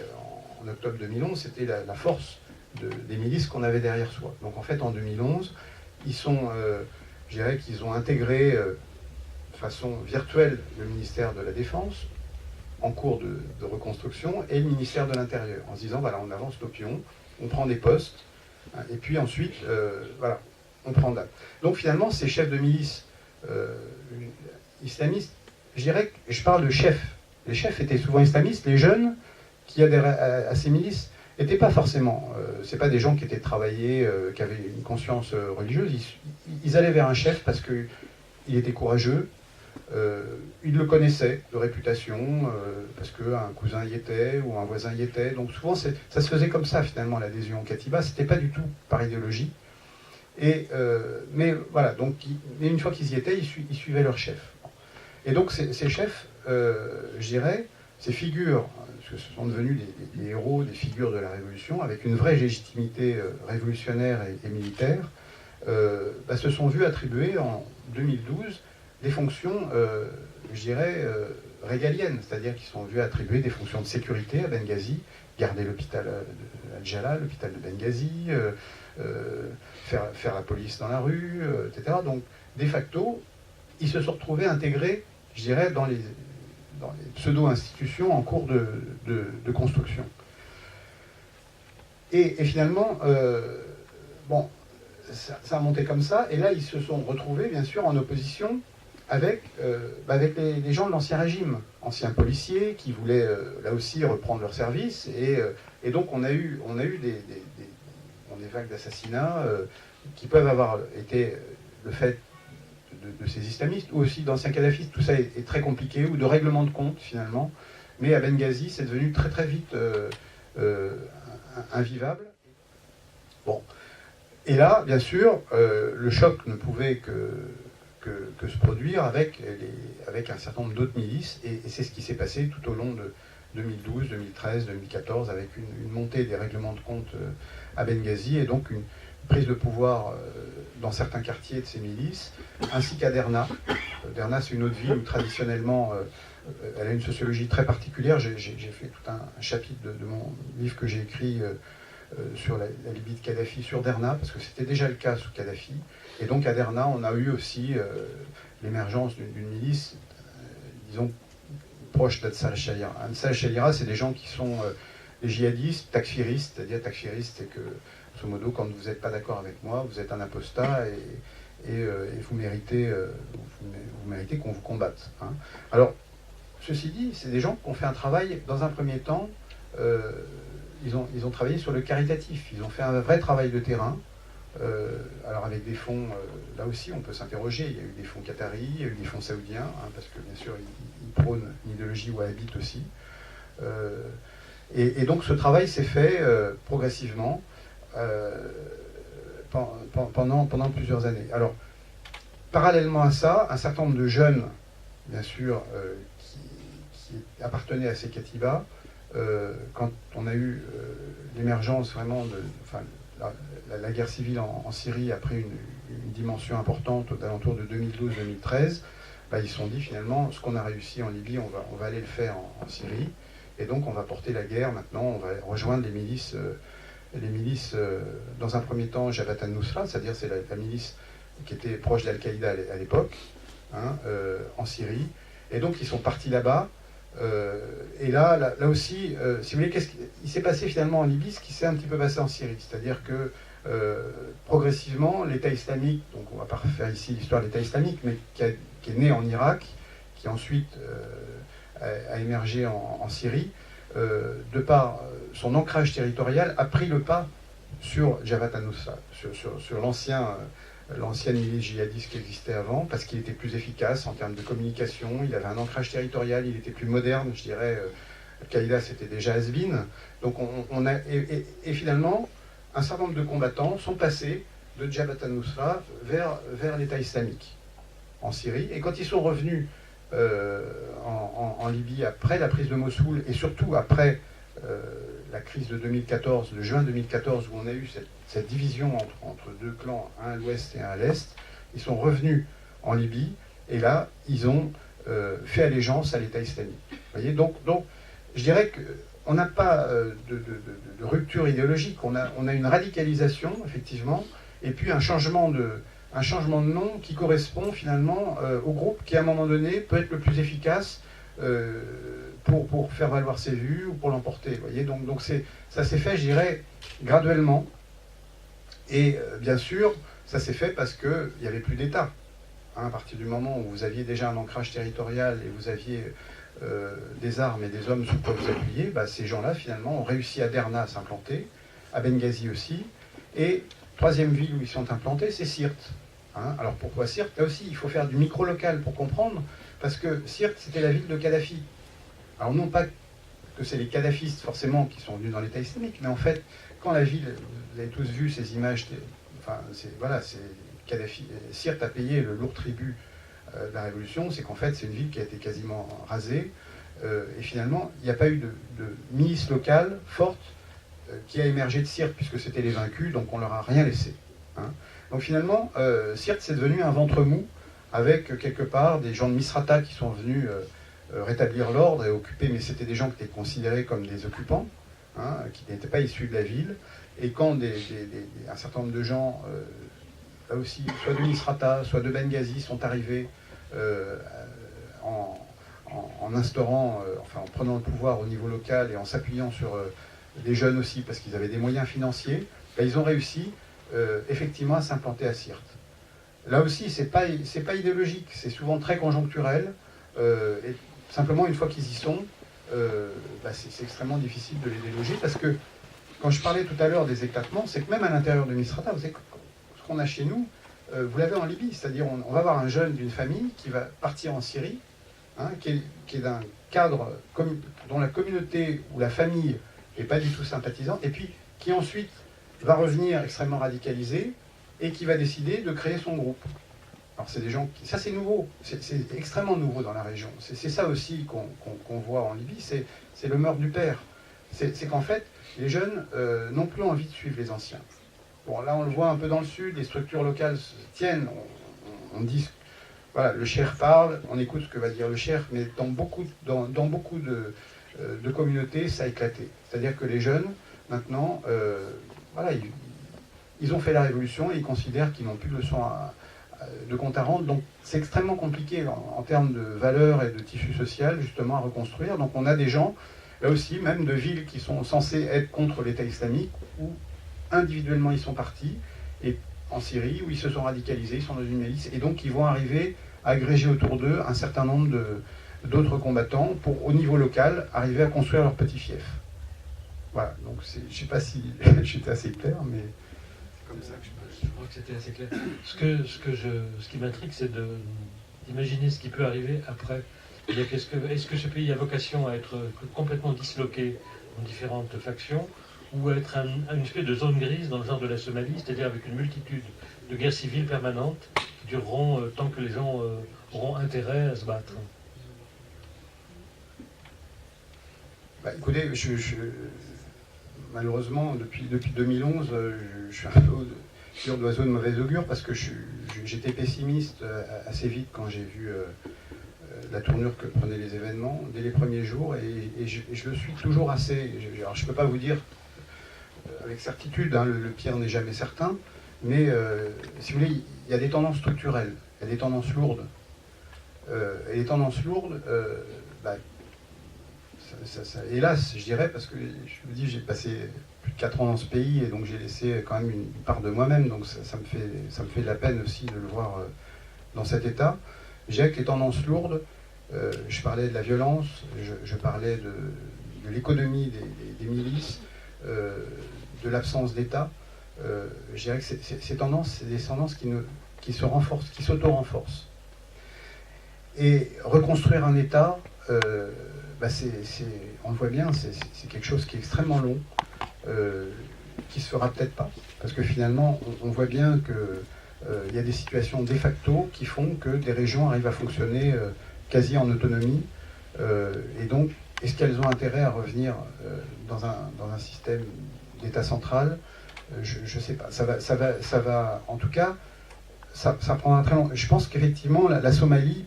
en octobre 2011, c'était la force des milices qu'on avait derrière soi. Donc en fait, en 2011, je dirais qu'ils ont intégré de façon virtuelle le ministère de la Défense, en cours de reconstruction, et le ministère de l'Intérieur, en se disant, voilà, on avance nos pions, on prend des postes, hein, et puis ensuite, voilà, on prend date. Donc finalement, ces chefs de milice islamistes, je dirais que je parle de chefs. Les chefs étaient souvent islamistes, les jeunes qui adhèrent à ces milices n'étaient pas forcément, c'est pas des gens qui étaient travaillés, qui avaient une conscience religieuse, ils allaient vers un chef parce qu'il était courageux, ils le connaissaient de réputation, parce qu'un cousin y était, ou un voisin y était, donc souvent ça se faisait comme ça finalement l'adhésion au Katiba, c'était pas du tout par idéologie, mais voilà, donc une fois qu'ils y étaient, ils suivaient leur chef. Et donc ces chefs, je dirais, ces figures, parce que ce sont devenus des héros, des figures de la Révolution, avec une vraie légitimité révolutionnaire et militaire, se sont vus attribuer en 2012 des fonctions, je dirais, régaliennes, c'est-à-dire qu'ils sont vus attribuer des fonctions de sécurité à Benghazi, garder l'hôpital Al-Jalal, l'hôpital de Benghazi, faire la police dans la rue, etc. Donc, de facto, ils se sont retrouvés intégrés, je dirais, dans les pseudo-institutions en cours de construction. Et finalement, bon, ça a monté comme ça, et là, ils se sont retrouvés, bien sûr, en opposition avec les gens de l'Ancien Régime, anciens policiers qui voulaient, là aussi, reprendre leur service, et donc on a eu des vagues d'assassinats qui peuvent avoir été le fait de ces islamistes, ou aussi d'anciens kadhafistes. Tout ça est très compliqué, ou de règlement de compte, finalement. Mais à Benghazi, c'est devenu très très vite invivable. Bon. Et là, bien sûr, le choc ne pouvait que se produire avec un certain nombre d'autres milices, et c'est ce qui s'est passé tout au long de 2012, 2013, 2014, avec une montée des règlements de compte à Benghazi, et donc une prise de pouvoir dans certains quartiers de ces milices, ainsi qu'à Derna. Derna, c'est une autre ville où traditionnellement, elle a une sociologie très particulière. J'ai fait tout un chapitre de mon livre que j'ai écrit sur la Libye de Kadhafi, sur Derna, parce que c'était déjà le cas sous Kadhafi. Et donc à Derna, on a eu aussi l'émergence d'une milice, disons, proche d'Ansar al-Sharia. Ansar al-Sharia, c'est des gens qui sont des djihadistes, takfiristes, c'est-à-dire takfiristes, c'est que, grosso modo, quand vous n'êtes pas d'accord avec moi, vous êtes un apostat et vous méritez qu'on vous combatte. Hein. Alors, ceci dit, c'est des gens qui ont fait un travail, dans un premier temps, ils ont travaillé sur le caritatif, ils ont fait un vrai travail de terrain, alors avec des fonds, là aussi on peut s'interroger, il y a eu des fonds qataris, il y a eu des fonds saoudiens, hein, parce que bien sûr ils prônent une idéologie wahhabite aussi. Et donc ce travail s'est fait progressivement pendant plusieurs années. Alors, parallèlement à ça, un certain nombre de jeunes, bien sûr, qui appartenaient à ces katibas, quand on a eu l'émergence vraiment la guerre civile en Syrie a pris une dimension importante aux alentours de 2012-2013, ils se sont dit finalement, ce qu'on a réussi en Libye, on va aller le faire en Syrie, et donc on va porter la guerre maintenant, on va rejoindre les milices, dans un premier temps, Jabhat al-Nusra, c'est-à-dire c'est la milice qui était proche d'Al-Qaïda à l'époque, hein, en Syrie, et donc ils sont partis là-bas. Et là aussi, si vous voulez, il s'est passé finalement en Libye ce qui s'est un petit peu passé en Syrie, c'est-à-dire que progressivement, l'État islamique, donc on ne va pas refaire ici l'histoire de l'État islamique, mais qui est né en Irak, qui ensuite a émergé en Syrie, de par son ancrage territorial, a pris le pas sur Jabhat al-Nusra, sur l'ancienne milice djihadiste qui existait avant, parce qu'il était plus efficace en termes de communication, il avait un ancrage territorial, il était plus moderne, je dirais. Al-Qaïda, c'était déjà has-been. Donc et finalement, un certain nombre de combattants sont passés de Jabhat al-Nusra vers l'État islamique en Syrie. Et quand ils sont revenus en Libye après la prise de Mossoul, et surtout après la crise de 2014, le juin 2014, où on a eu cette division entre deux clans, un à l'ouest et un à l'est. Ils sont revenus en Libye, et là, ils ont fait allégeance à l'État islamique. Vous voyez, donc, je dirais qu'on n'a pas de rupture idéologique, on a une radicalisation, effectivement, et puis un changement de nom qui correspond finalement au groupe qui, à un moment donné, peut être le plus efficace pour faire valoir ses vues ou pour l'emporter. Vous voyez, donc ça s'est fait, je dirais, graduellement. Et bien sûr, ça s'est fait parce qu'il n'y avait plus d'État. Hein, à partir du moment où vous aviez déjà un ancrage territorial et vous aviez des armes et des hommes sur quoi vous appuyer, bah, ces gens-là, finalement, ont réussi à Derna à s'implanter, à Benghazi aussi. Et troisième ville où ils sont implantés, c'est Sirte. Hein, alors pourquoi Sirte? Là aussi, il faut faire du micro-local pour comprendre, parce que Sirte, c'était la ville de Kadhafi. Alors non pas que c'est les kadhafistes forcément qui sont venus dans l'État islamique, mais en fait, quand la ville, vous avez tous vu ces images, enfin, voilà, c'est Kadhafi, Sirte a payé le lourd tribut de la Révolution, c'est qu'en fait, c'est une ville qui a été quasiment rasée, et finalement, il n'y a pas eu de milice locale forte qui a émergé de Sirte, puisque c'était les vaincus, donc on leur a rien laissé. Hein. Donc finalement, Sirte, c'est devenu un ventre mou, avec quelque part des gens de Misrata qui sont venus rétablir l'ordre et occuper, mais c'était des gens qui étaient considérés comme des occupants, hein, qui n'étaient pas issus de la ville. Et quand un certain nombre de gens, là aussi, soit de Misrata, soit de Benghazi, sont arrivés en instaurant, enfin en prenant le pouvoir au niveau local et en s'appuyant sur des jeunes aussi, parce qu'ils avaient des moyens financiers, ben, ils ont réussi effectivement à s'implanter à Sirte. Là aussi, c'est pas idéologique, c'est souvent très conjoncturel, et simplement une fois qu'ils y sont, bah, c'est extrêmement difficile de les déloger, parce que quand je parlais tout à l'heure des éclatements, c'est que même à l'intérieur de Misrata, vous savez, ce qu'on a chez nous, vous l'avez en Libye, c'est-à-dire on va avoir un jeune d'une famille qui va partir en Syrie, hein, qui est d'un cadre dont la communauté ou la famille n'est pas du tout sympathisante, et puis qui ensuite va revenir extrêmement radicalisé et qui va décider de créer son groupe. Alors c'est des gens qui... Ça c'est nouveau, c'est extrêmement nouveau dans la région. C'est ça aussi qu'on voit en Libye, c'est le meurtre du père. C'est qu'en fait, les jeunes n'ont plus envie de suivre les anciens. Bon, là on le voit un peu dans le sud, les structures locales se tiennent, on dit... Voilà, le cher parle, on écoute ce que va dire le cher, mais dans beaucoup de communautés, ça a éclaté. C'est-à-dire que les jeunes, maintenant, voilà, ils ont fait la révolution et ils considèrent qu'ils n'ont plus de leçons de compte à rendre. Donc c'est extrêmement compliqué en termes de valeurs et de tissu social, justement, à reconstruire. Donc on a des gens, là aussi, même de villes qui sont censées être contre l'État islamique, où individuellement ils sont partis, et en Syrie, où ils se sont radicalisés, ils sont dans une milice, et donc ils vont arriver à agréger autour d'eux un certain nombre d'autres combattants pour, au niveau local, arriver à construire leur petit fief. Voilà, donc je ne sais pas si j'étais assez clair, mais c'est comme ça que je crois que c'était assez clair. Ce qui m'intrigue, c'est d'imaginer ce qui peut arriver après. Est-ce que ce pays a vocation à être complètement disloqué en différentes factions, ou à être une espèce de zone grise dans le genre de la Somalie, c'est-à-dire avec une multitude de guerres civiles permanentes qui dureront tant que les gens auront intérêt à se battre? Bah, écoutez, malheureusement, depuis 2011, je suis un peu sûr d'oiseau de mauvais augure, parce que j'étais pessimiste assez vite quand j'ai vu la tournure que prenaient les événements dès les premiers jours, et je le suis toujours assez. Alors je ne peux pas vous dire avec certitude, hein, le pire n'est jamais certain, mais si vous voulez, il y a des tendances structurelles, il y a des tendances lourdes. Et les tendances lourdes, bah, hélas, je dirais, parce que je vous dis, j'ai passé plus de 4 ans dans ce pays, et donc j'ai laissé quand même une part de moi-même, donc ça me fait de la peine aussi de le voir dans cet état. Je dirais que les tendances lourdes, je parlais de la violence, je parlais de l'économie des milices, de l'absence d'État. Je dirais que ces tendances, c'est des tendances qui se renforcent, qui s'auto-renforcent. Et reconstruire un État, bah on le voit bien, c'est quelque chose qui est extrêmement long, qui se fera peut-être pas, parce que finalement, on voit bien qu'il y a des situations de facto qui font que des régions arrivent à fonctionner quasi en autonomie, et donc est-ce qu'elles ont intérêt à revenir dans un système d'État central? Je ne sais pas. Ça va, en tout cas, ça prendra très longtemps. Je pense qu'effectivement, la Somalie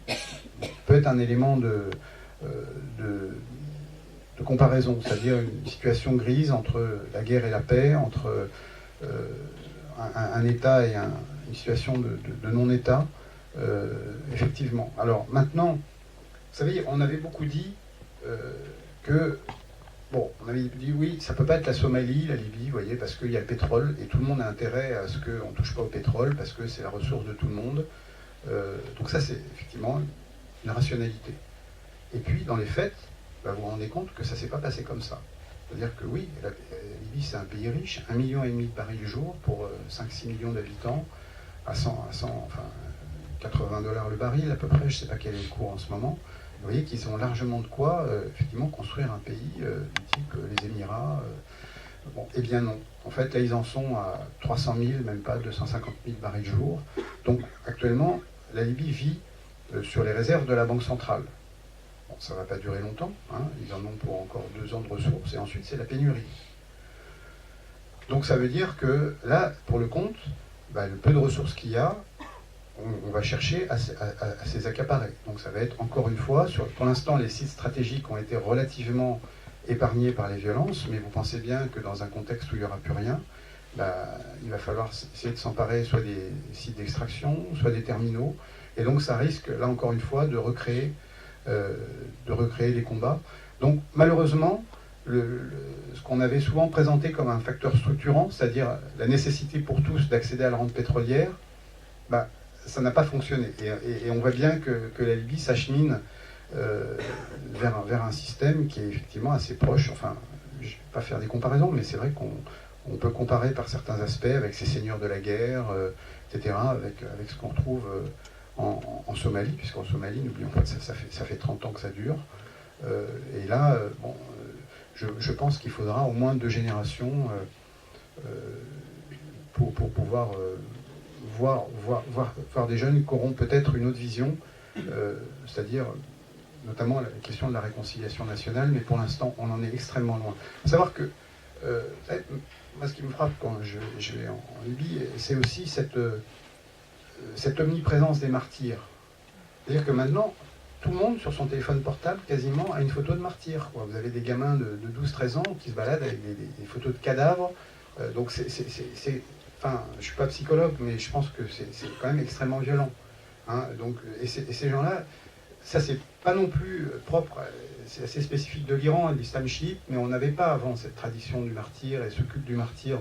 peut être un élément de comparaison, c'est-à-dire une situation grise entre la guerre et la paix, entre un État et une situation de non-État, effectivement. Alors maintenant, vous savez, on avait beaucoup dit que, bon, on avait dit oui, ça ne peut pas être la Somalie, la Libye, vous voyez, parce qu'il y a le pétrole, et tout le monde a intérêt à ce qu'on ne touche pas au pétrole, parce que c'est la ressource de tout le monde. Donc ça, c'est effectivement une rationalité. Et puis, dans les faits, bah, vous vous rendez compte que ça ne s'est pas passé comme ça. C'est-à-dire que oui, la Libye, c'est un pays riche, 1,5 million de barils le jour pour 5-6 millions d'habitants, à 80 $ le baril à peu près, je ne sais pas quel est le cours en ce moment. Vous voyez qu'ils ont largement de quoi, effectivement, construire un pays du type les Émirats. Bon, eh bien non. En fait, là, ils en sont à 300 000, même pas 250 000 barils le jour. Donc, actuellement, la Libye vit sur les réserves de la Banque centrale. Bon, ça ne va pas durer longtemps, hein. Ils en ont pour encore 2 ans de ressources, et ensuite c'est la pénurie. Donc ça veut dire que là, pour le compte, bah, le peu de ressources qu'il y a, on va chercher à ces accaparer. Donc ça va être encore une fois, pour l'instant les sites stratégiques ont été relativement épargnés par les violences, mais vous pensez bien que dans un contexte où il n'y aura plus rien, bah, il va falloir essayer de s'emparer soit des sites d'extraction, soit des terminaux, et donc ça risque, là encore une fois, de recréer les combats. Donc malheureusement, ce qu'on avait souvent présenté comme un facteur structurant, c'est-à-dire la nécessité pour tous d'accéder à la rente pétrolière, bah, ça n'a pas fonctionné. Et on voit bien que la Libye s'achemine vers un système qui est effectivement assez proche. Enfin, je ne vais pas faire des comparaisons, mais c'est vrai qu'on peut comparer par certains aspects avec ces seigneurs de la guerre, etc., avec ce qu'on retrouve en Somalie, puisqu'en Somalie, n'oublions pas que ça fait 30 ans que ça dure. Et là, bon, je pense qu'il faudra au moins 2 générations pour pouvoir voir des jeunes qui auront peut-être une autre vision, c'est-à-dire notamment la question de la réconciliation nationale, mais pour l'instant, on en est extrêmement loin. Il faut savoir que, moi, ce qui me frappe quand je vais en Libye, c'est aussi cette omniprésence des martyrs. C'est-à-dire que maintenant, tout le monde, sur son téléphone portable, quasiment, a une photo de martyr, quoi. Vous avez des gamins de 12-13 ans qui se baladent avec des photos de cadavres. Donc enfin, je ne suis pas psychologue, mais je pense que c'est quand même extrêmement violent. Hein. Donc, et ces gens-là, ça c'est pas non plus propre, c'est assez spécifique de l'Iran et de l'islam chiite, mais on n'avait pas avant cette tradition du martyr et ce culte du martyr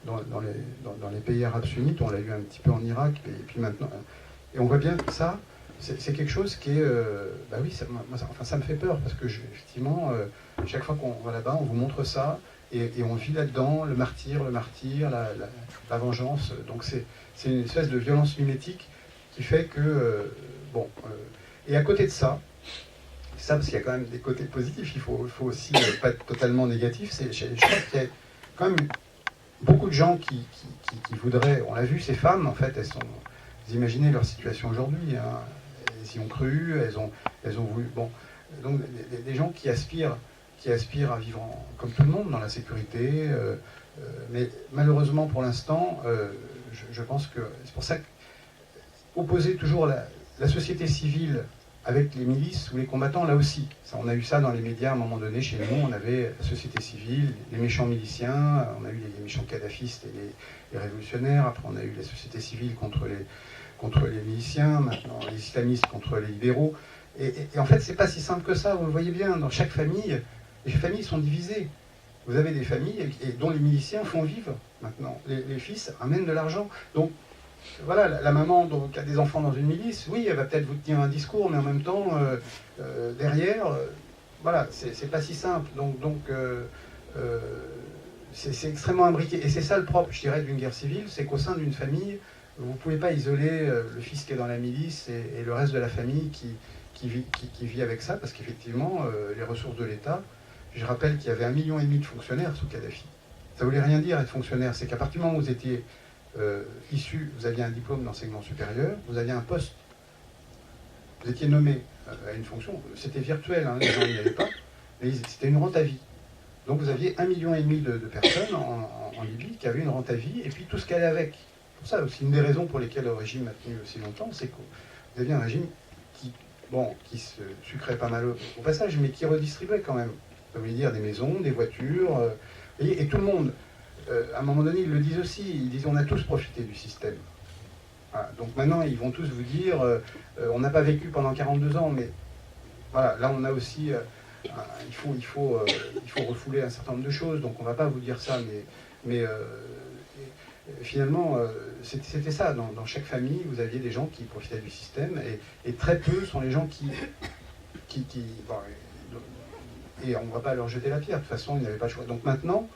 dans les pays arabes sunnites. On l'a eu un petit peu en Irak, et puis maintenant. Et on voit bien que ça, c'est quelque chose qui est... bah oui, ça me fait peur, parce que effectivement, chaque fois qu'on va là-bas, on vous montre ça, et on vit là-dedans le martyr, la vengeance. Donc c'est une espèce de violence mimétique qui fait que... bon, et à côté de ça, parce qu'il y a quand même des côtés positifs, il faut aussi pas être totalement négatif, je pense qu'il y a quand même beaucoup de gens qui voudraient... On l'a vu, ces femmes, en fait, vous imaginez leur situation aujourd'hui, hein, elles y ont cru, elles ont voulu... Bon, donc des gens qui aspirent à vivre comme tout le monde, dans la sécurité, mais malheureusement pour l'instant, je pense que c'est pour ça qu'opposer toujours la société civile avec les milices ou les combattants, là aussi, on a eu ça dans les médias à un moment donné chez nous, on avait la société civile, les méchants miliciens, on a eu les méchants kadhafistes et les révolutionnaires, après on a eu la société civile contre les miliciens, maintenant les islamistes contre les libéraux, et en fait c'est pas si simple que ça, vous le voyez bien, dans chaque famille, les familles sont divisées. Vous avez des familles dont les miliciens font vivre maintenant. Les fils amènent de l'argent. Donc voilà, la maman qui a des enfants dans une milice, oui, elle va peut-être vous tenir un discours, mais en même temps, derrière, voilà, c'est pas si simple. Donc c'est extrêmement imbriqué. Et c'est ça le propre, je dirais, d'une guerre civile, c'est qu'au sein d'une famille, vous ne pouvez pas isoler le fils qui est dans la milice et le reste de la famille qui vit avec ça, parce qu'effectivement, les ressources de l'État, je rappelle qu'il y avait 1,5 million de fonctionnaires sous Kadhafi. Ça ne voulait rien dire être fonctionnaire, c'est qu'à partir du moment où vous étiez issu, vous aviez un diplôme d'enseignement supérieur, vous aviez un poste, vous étiez nommé à une fonction, c'était virtuel, hein, les gens n'y allaient pas, mais c'était une rente à vie. Donc vous aviez 1,5 million de personnes en Libye qui avaient une rente à vie, et puis tout ce qu'elle allait avec. Pour ça aussi, une des raisons pour lesquelles le régime a tenu aussi longtemps, c'est que vous aviez un régime qui se sucrait pas mal au passage, mais qui redistribuait quand même. Ça voulait dire des maisons, des voitures, et tout le monde. À un moment donné, ils le disent aussi, ils disent on a tous profité du système. Voilà. Donc maintenant, ils vont tous vous dire on n'a pas vécu pendant 42 ans, mais voilà, là on a aussi, il faut refouler un certain nombre de choses, donc on ne va pas vous dire ça, mais finalement, c'était ça, dans chaque famille, vous aviez des gens qui profitaient du système, et très peu sont les gens qui bon, et on ne va pas leur jeter la pierre, de toute façon, ils n'avaient pas le choix. Donc maintenant,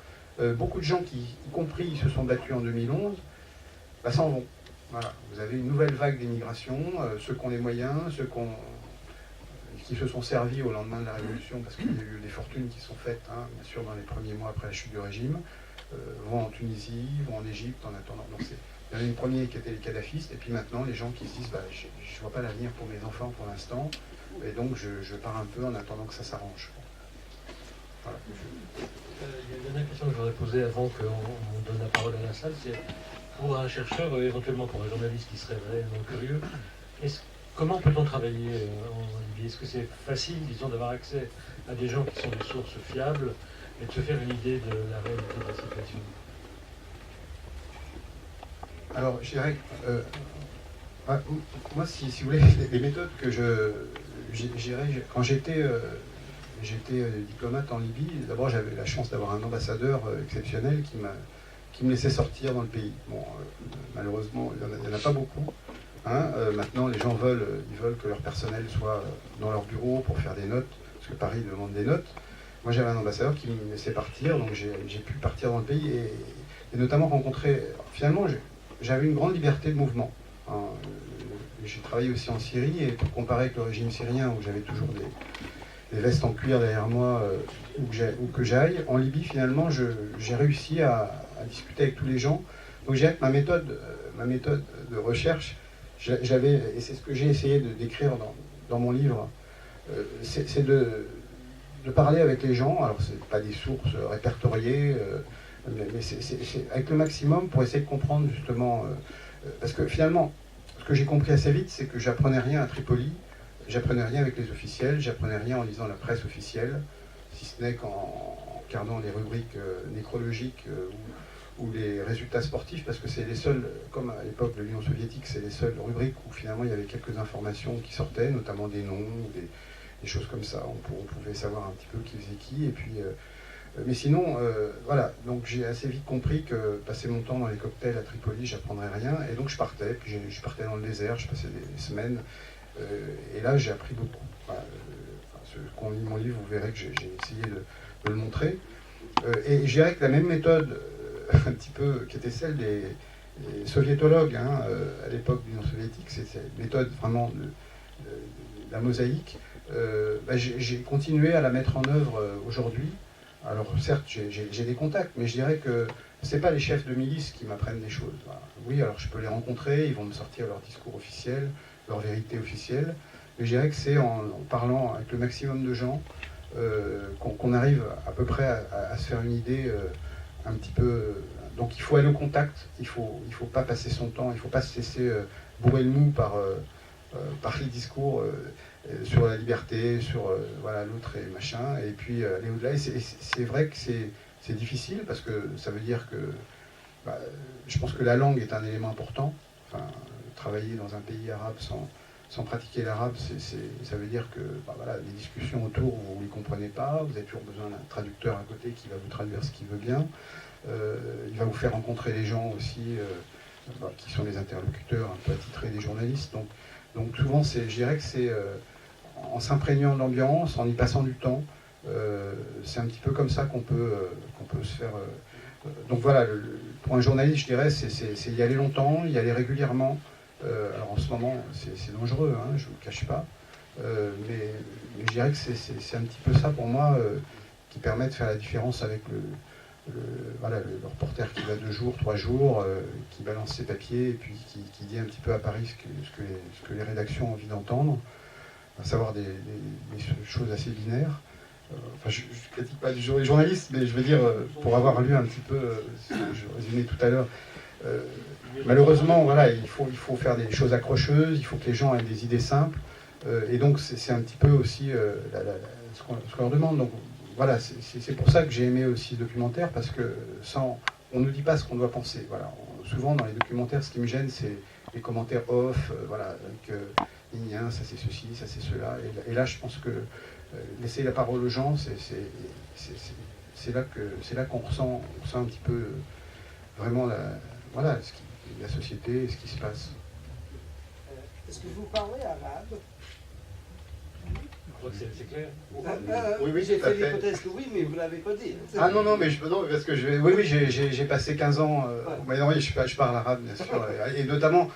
beaucoup de gens qui, y compris, se sont battus en 2011, bah, s'en vont. Voilà. Vous avez une nouvelle vague d'immigration, ceux qui ont les moyens, ceux qui se sont servis au lendemain de la Révolution, parce qu'il y a eu des fortunes qui sont faites, hein, bien sûr, dans les premiers mois après la chute du régime, vont en Tunisie, vont en Égypte en attendant. Donc il y en a une première qui étaient les kadhafistes, et puis maintenant les gens qui se disent bah, je ne vois pas l'avenir pour mes enfants pour l'instant, et donc je pars un peu en attendant que ça s'arrange. Voilà. Il y a une dernière question que je voudrais poser avant qu'on donne la parole à la salle, c'est pour un chercheur, éventuellement pour un journaliste qui serait réellement curieux, comment peut-on travailler en Libye? Est-ce que c'est facile, disons, d'avoir accès à des gens qui sont des sources fiables et de se faire une idée de la réalité de la situation? Alors, je dirais, moi, si vous voulez, les méthodes que quand j'étais diplomate en Libye, d'abord j'avais la chance d'avoir un ambassadeur exceptionnel qui me laissait sortir dans le pays. Bon, malheureusement, il n'y en a pas beaucoup. Hein. Maintenant, les gens veulent que leur personnel soit dans leur bureau pour faire des notes, parce que Paris demande des notes. Moi, j'avais un ambassadeur qui me laissait partir, donc j'ai pu partir dans le pays et notamment rencontrer. Finalement, j'avais une grande liberté de mouvement. Hein. J'ai travaillé aussi en Syrie, et pour comparer avec le régime syrien, où j'avais toujours des vestes en cuir derrière moi, où que j'aille, en Libye, finalement, j'ai réussi à discuter avec tous les gens. Donc, ma méthode de recherche, et c'est ce que j'ai essayé de décrire dans mon livre, c'est de parler avec les gens. Alors, ce n'est pas des sources répertoriées, mais c'est avec le maximum pour essayer de comprendre justement. Parce que finalement, ce que j'ai compris assez vite, c'est que j'apprenais rien à Tripoli, j'apprenais rien avec les officiels, j'apprenais rien en lisant la presse officielle, si ce n'est qu'en regardant les rubriques nécrologiques ou les résultats sportifs, parce que c'est les seuls, comme à l'époque de l'Union soviétique, c'est les seules rubriques où finalement il y avait quelques informations qui sortaient, notamment des noms, des choses comme ça. On pouvait savoir un petit peu qui faisait qui, et puis... mais sinon, voilà, donc j'ai assez vite compris que passer mon temps dans les cocktails à Tripoli, j'apprendrais rien, et donc je partais, puis je partais dans le désert, je passais des semaines, et là j'ai appris beaucoup. Voilà, ceux qui ont lu mon livre, vous verrez que j'ai essayé de le montrer. Et je dirais que la même méthode, un petit peu, qui était celle des soviétologues, hein, à l'époque de l'Union soviétique, c'est une méthode vraiment de la mosaïque, j'ai continué à la mettre en œuvre aujourd'hui. Alors certes, j'ai des contacts, mais je dirais que ce n'est pas les chefs de milice qui m'apprennent des choses. Voilà. Oui, alors je peux les rencontrer, ils vont me sortir leur discours officiel, leur vérité officielle, mais je dirais que c'est en parlant avec le maximum de gens qu'on arrive à peu près à se faire une idée un petit peu... Donc il faut aller au contact, il faut pas passer son temps, il ne faut pas se laisser bourrer le mou par les discours sur la liberté, sur voilà, l'autre et machin, et puis aller au-delà. Et c'est vrai que c'est difficile, parce que ça veut dire que je pense que la langue est un élément important. Enfin, travailler dans un pays arabe sans pratiquer l'arabe, ça veut dire que voilà, les discussions autour, vous ne les comprenez pas, vous avez toujours besoin d'un traducteur à côté qui va vous traduire ce qu'il veut bien. Il va vous faire rencontrer des gens aussi qui sont les interlocuteurs un peu attitrés des journalistes. Donc souvent, je dirais que c'est en s'imprégnant de l'ambiance, en y passant du temps, c'est un petit peu comme ça qu'on peut se faire... donc voilà, pour un journaliste, je dirais, c'est y aller longtemps, y aller régulièrement. Alors en ce moment, c'est dangereux, hein, je ne vous le cache pas. Mais je dirais que c'est un petit peu ça pour moi qui permet de faire la différence avec le reporter qui va 2 jours, 3 jours, qui balance ses papiers et puis qui dit un petit peu à Paris ce que les rédactions ont envie d'entendre, à savoir des choses assez binaires. enfin, je ne critique pas du journaliste, mais je veux dire, pour avoir lu un petit peu, ce que je résumais tout à l'heure, malheureusement, voilà, il faut faire des choses accrocheuses, il faut que les gens aient des idées simples, et donc c'est un petit peu aussi ce qu'on leur demande. Donc voilà, c'est pour ça que j'ai aimé aussi ce documentaire, parce que on ne nous dit pas ce qu'on doit penser. Voilà. Souvent dans les documentaires, ce qui me gêne, c'est les commentaires off, voilà, avec ça c'est ceci, ça c'est cela. Et là, je pense que laisser la parole aux gens, c'est là qu'on ressent un petit peu vraiment voilà, la société, ce qui se passe. Est-ce que vous parlez arabe? Je crois que c'est clair. Oui, j'ai fait l'hypothèse que oui, mais vous ne l'avez pas dit. Ah non, non, mais parce que oui, j'ai passé 15 ans au Moyen-Orient, je parle arabe, bien sûr, et notamment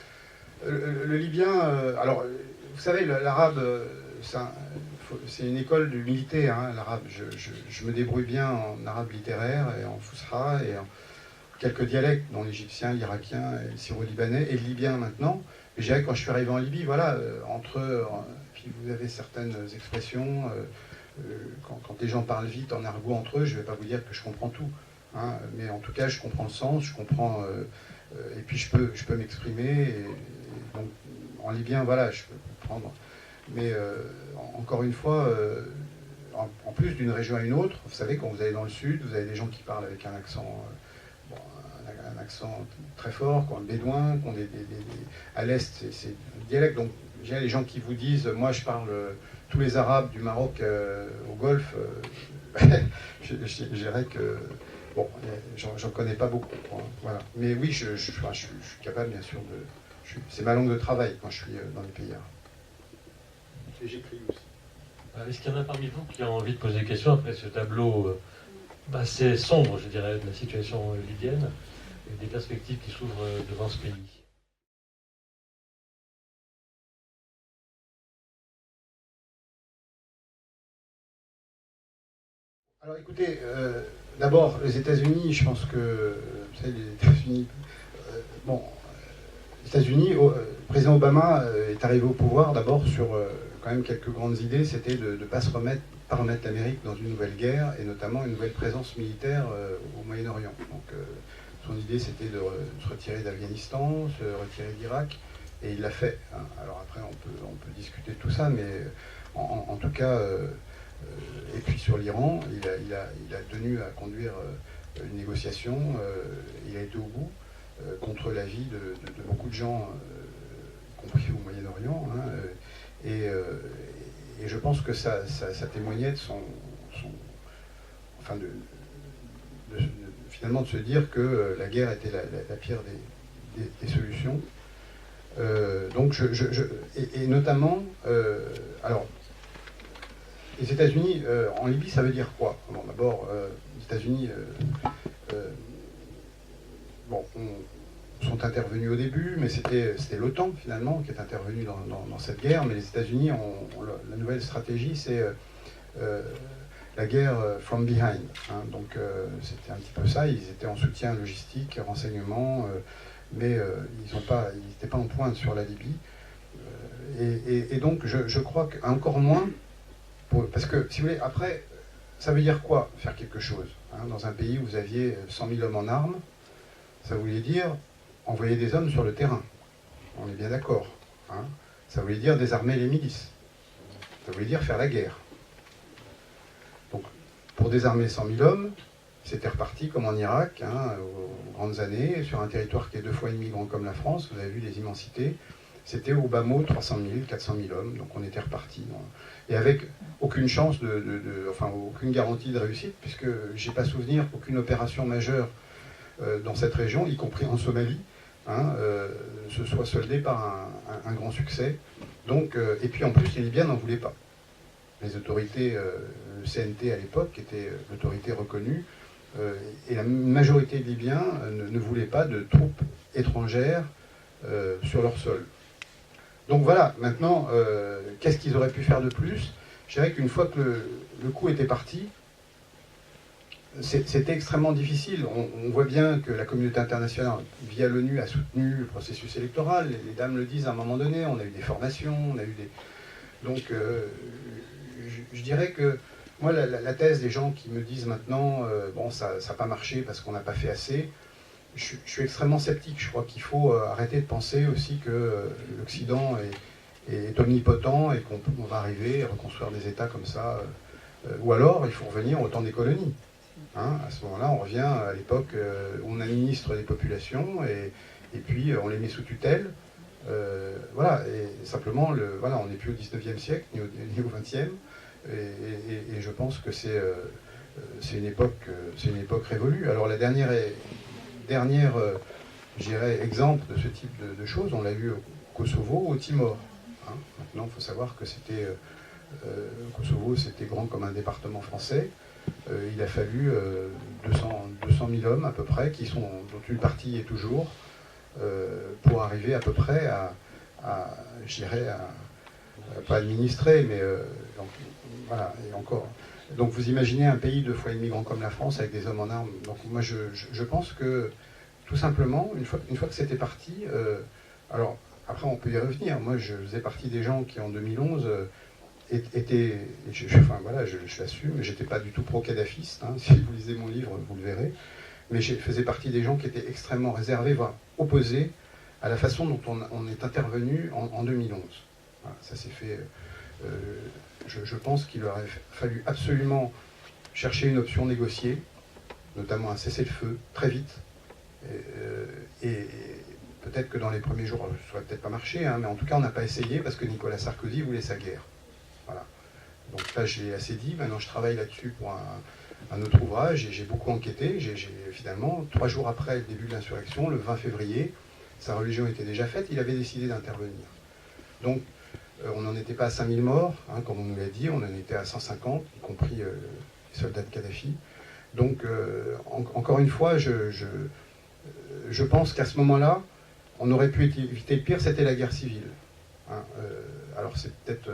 le libyen. Alors, vous savez, l'arabe, c'est une école du militaire, hein, l'arabe. Je me débrouille bien en arabe littéraire et en fousra et en quelques dialectes, dont l'égyptien, l'irakien, le syro-libanais et le libyen maintenant. Mais je dirais que quand je suis arrivé en Libye, voilà, puis vous avez certaines expressions, quand les gens parlent vite en argot entre eux, je ne vais pas vous dire que je comprends tout, hein, mais en tout cas, je comprends le sens, je comprends, et puis je peux m'exprimer, et donc en libyen, voilà, je peux comprendre. Mais encore une fois, en plus d'une région à une autre, vous savez, quand vous allez dans le sud, vous avez des gens qui parlent avec un accent, un accent très fort, qui ont le bédouin, qui ont à l'est, c'est un dialecte. Donc, les gens qui vous disent, moi je parle tous les Arabes du Maroc au Golfe, je dirais que, bon, j'en connais pas beaucoup. Hein, voilà. Mais oui, je suis capable, bien sûr, c'est ma langue de travail quand je suis dans les pays arabes. Et j'écris aussi. Est-ce qu'il y en a parmi vous qui ont envie de poser des questions après ce tableau assez sombre, je dirais, de la situation libyenne et des perspectives qui s'ouvrent devant ce pays? Alors écoutez, d'abord, les États-Unis, je pense que, vous savez, les États-Unis, les États-Unis, le président Obama est arrivé au pouvoir d'abord sur quand même quelques grandes idées, c'était de ne pas remettre l'Amérique dans une nouvelle guerre, et notamment une nouvelle présence militaire au Moyen-Orient. Donc son idée, c'était de se retirer d'Afghanistan, se retirer d'Irak, et il l'a fait. Hein. Alors après, on peut discuter de tout ça, mais en tout cas... et puis sur l'Iran, il a tenu à conduire une négociation, il a été au bout, contre l'avis de beaucoup de gens, y compris au Moyen-Orient, hein, et je pense que ça témoignait de finalement de se dire que la guerre était la pire des solutions. Donc et notamment, alors, les États-Unis, en Libye, ça veut dire quoi? Bon, d'abord, les États-Unis sont intervenus au début, mais c'était l'OTAN, finalement, qui est intervenue dans cette guerre. Mais les États-Unis la nouvelle stratégie, c'est la guerre from behind. Hein. Donc, c'était un petit peu ça. Ils étaient en soutien logistique, renseignement, mais ils n'étaient pas en pointe sur la Libye. Et donc, je crois qu'encore moins... Parce que, si vous voulez, après, ça veut dire quoi, faire quelque chose hein, dans un pays où vous aviez 100 000 hommes en armes, ça voulait dire envoyer des hommes sur le terrain. On est bien d'accord. Hein. Ça voulait dire désarmer les milices. Ça voulait dire faire la guerre. Donc, pour désarmer 100 000 hommes, c'était reparti comme en Irak, hein, aux grandes années, sur un territoire qui est 2 fois et demi grand comme la France, vous avez vu les immensités. C'était au bas mot 300 000, 400 000 hommes, donc on était reparti. Et avec aucune chance enfin aucune garantie de réussite, puisque j'ai pas souvenir qu'aucune opération majeure dans cette région, y compris en Somalie, hein, se soit soldée par un grand succès. Donc, et puis en plus, les Libyens n'en voulaient pas. Les autorités, le CNT à l'époque, qui était l'autorité reconnue, et la majorité des Libyens ne voulaient pas de troupes étrangères sur leur sol. Donc voilà, maintenant, qu'est-ce qu'ils auraient pu faire de plus? Je dirais qu'une fois que le coup était parti, c'était extrêmement difficile. On voit bien que la communauté internationale, via l'ONU, a soutenu le processus électoral. Les dames le disent à un moment donné, on a eu des formations, on a eu des... Donc, je dirais que Moi, la thèse des gens qui me disent maintenant, bon, ça n'a pas marché parce qu'on n'a pas fait assez, je suis extrêmement sceptique. Je crois qu'il faut arrêter de penser aussi que l'Occident est omnipotent et qu'on va arriver à reconstruire des États comme ça. Ou alors, il faut revenir au temps des colonies. Hein, à ce moment-là, on revient à l'époque où on administre les populations et puis on les met sous tutelle. Voilà, et simplement, voilà, on n'est plus au 19e siècle ni au 20e. Et je pense que c'est une époque révolue. Alors la dernière je dirais, exemple de ce type de choses, on l'a eu au Kosovo, au Timor. Hein. Maintenant, il faut savoir que Kosovo, c'était grand comme un département français. Il a fallu 200 000 hommes à peu près, dont une partie est toujours, pour arriver à peu près je dirais, pas administrer, mais donc, voilà, et encore. Donc vous imaginez un pays 2,5 fois grand comme la France avec des hommes en armes. Donc moi je pense que tout simplement, une fois que c'était parti, alors après on peut y revenir. Moi je faisais partie des gens qui en 2011 étaient, enfin voilà, je l'assume, j'étais pas du tout pro-kadhafiste. Hein, si vous lisez mon livre, vous le verrez. Mais je faisais partie des gens qui étaient extrêmement réservés, voire opposés à la façon dont on est intervenu en 2011. Voilà, ça s'est fait. Je pense qu'il aurait fallu absolument chercher une option négociée, notamment un cessez-le-feu, très vite. Et peut-être que dans les premiers jours, ça n'aurait peut-être pas marché, hein, mais en tout cas, on n'a pas essayé parce que Nicolas Sarkozy voulait sa guerre. Voilà. Donc là, j'ai assez dit. Maintenant, je travaille là-dessus pour un autre ouvrage et j'ai beaucoup enquêté. Finalement, 3 jours après le début de l'insurrection, le 20 février, sa religion était déjà faite, il avait décidé d'intervenir. Donc, on n'en était pas à 5000 morts, hein, comme on nous l'a dit, on en était à 150, y compris les soldats de Kadhafi. Donc, encore une fois, je pense qu'à ce moment-là, on aurait pu éviter le pire, c'était la guerre civile. Hein, alors, c'est peut-être...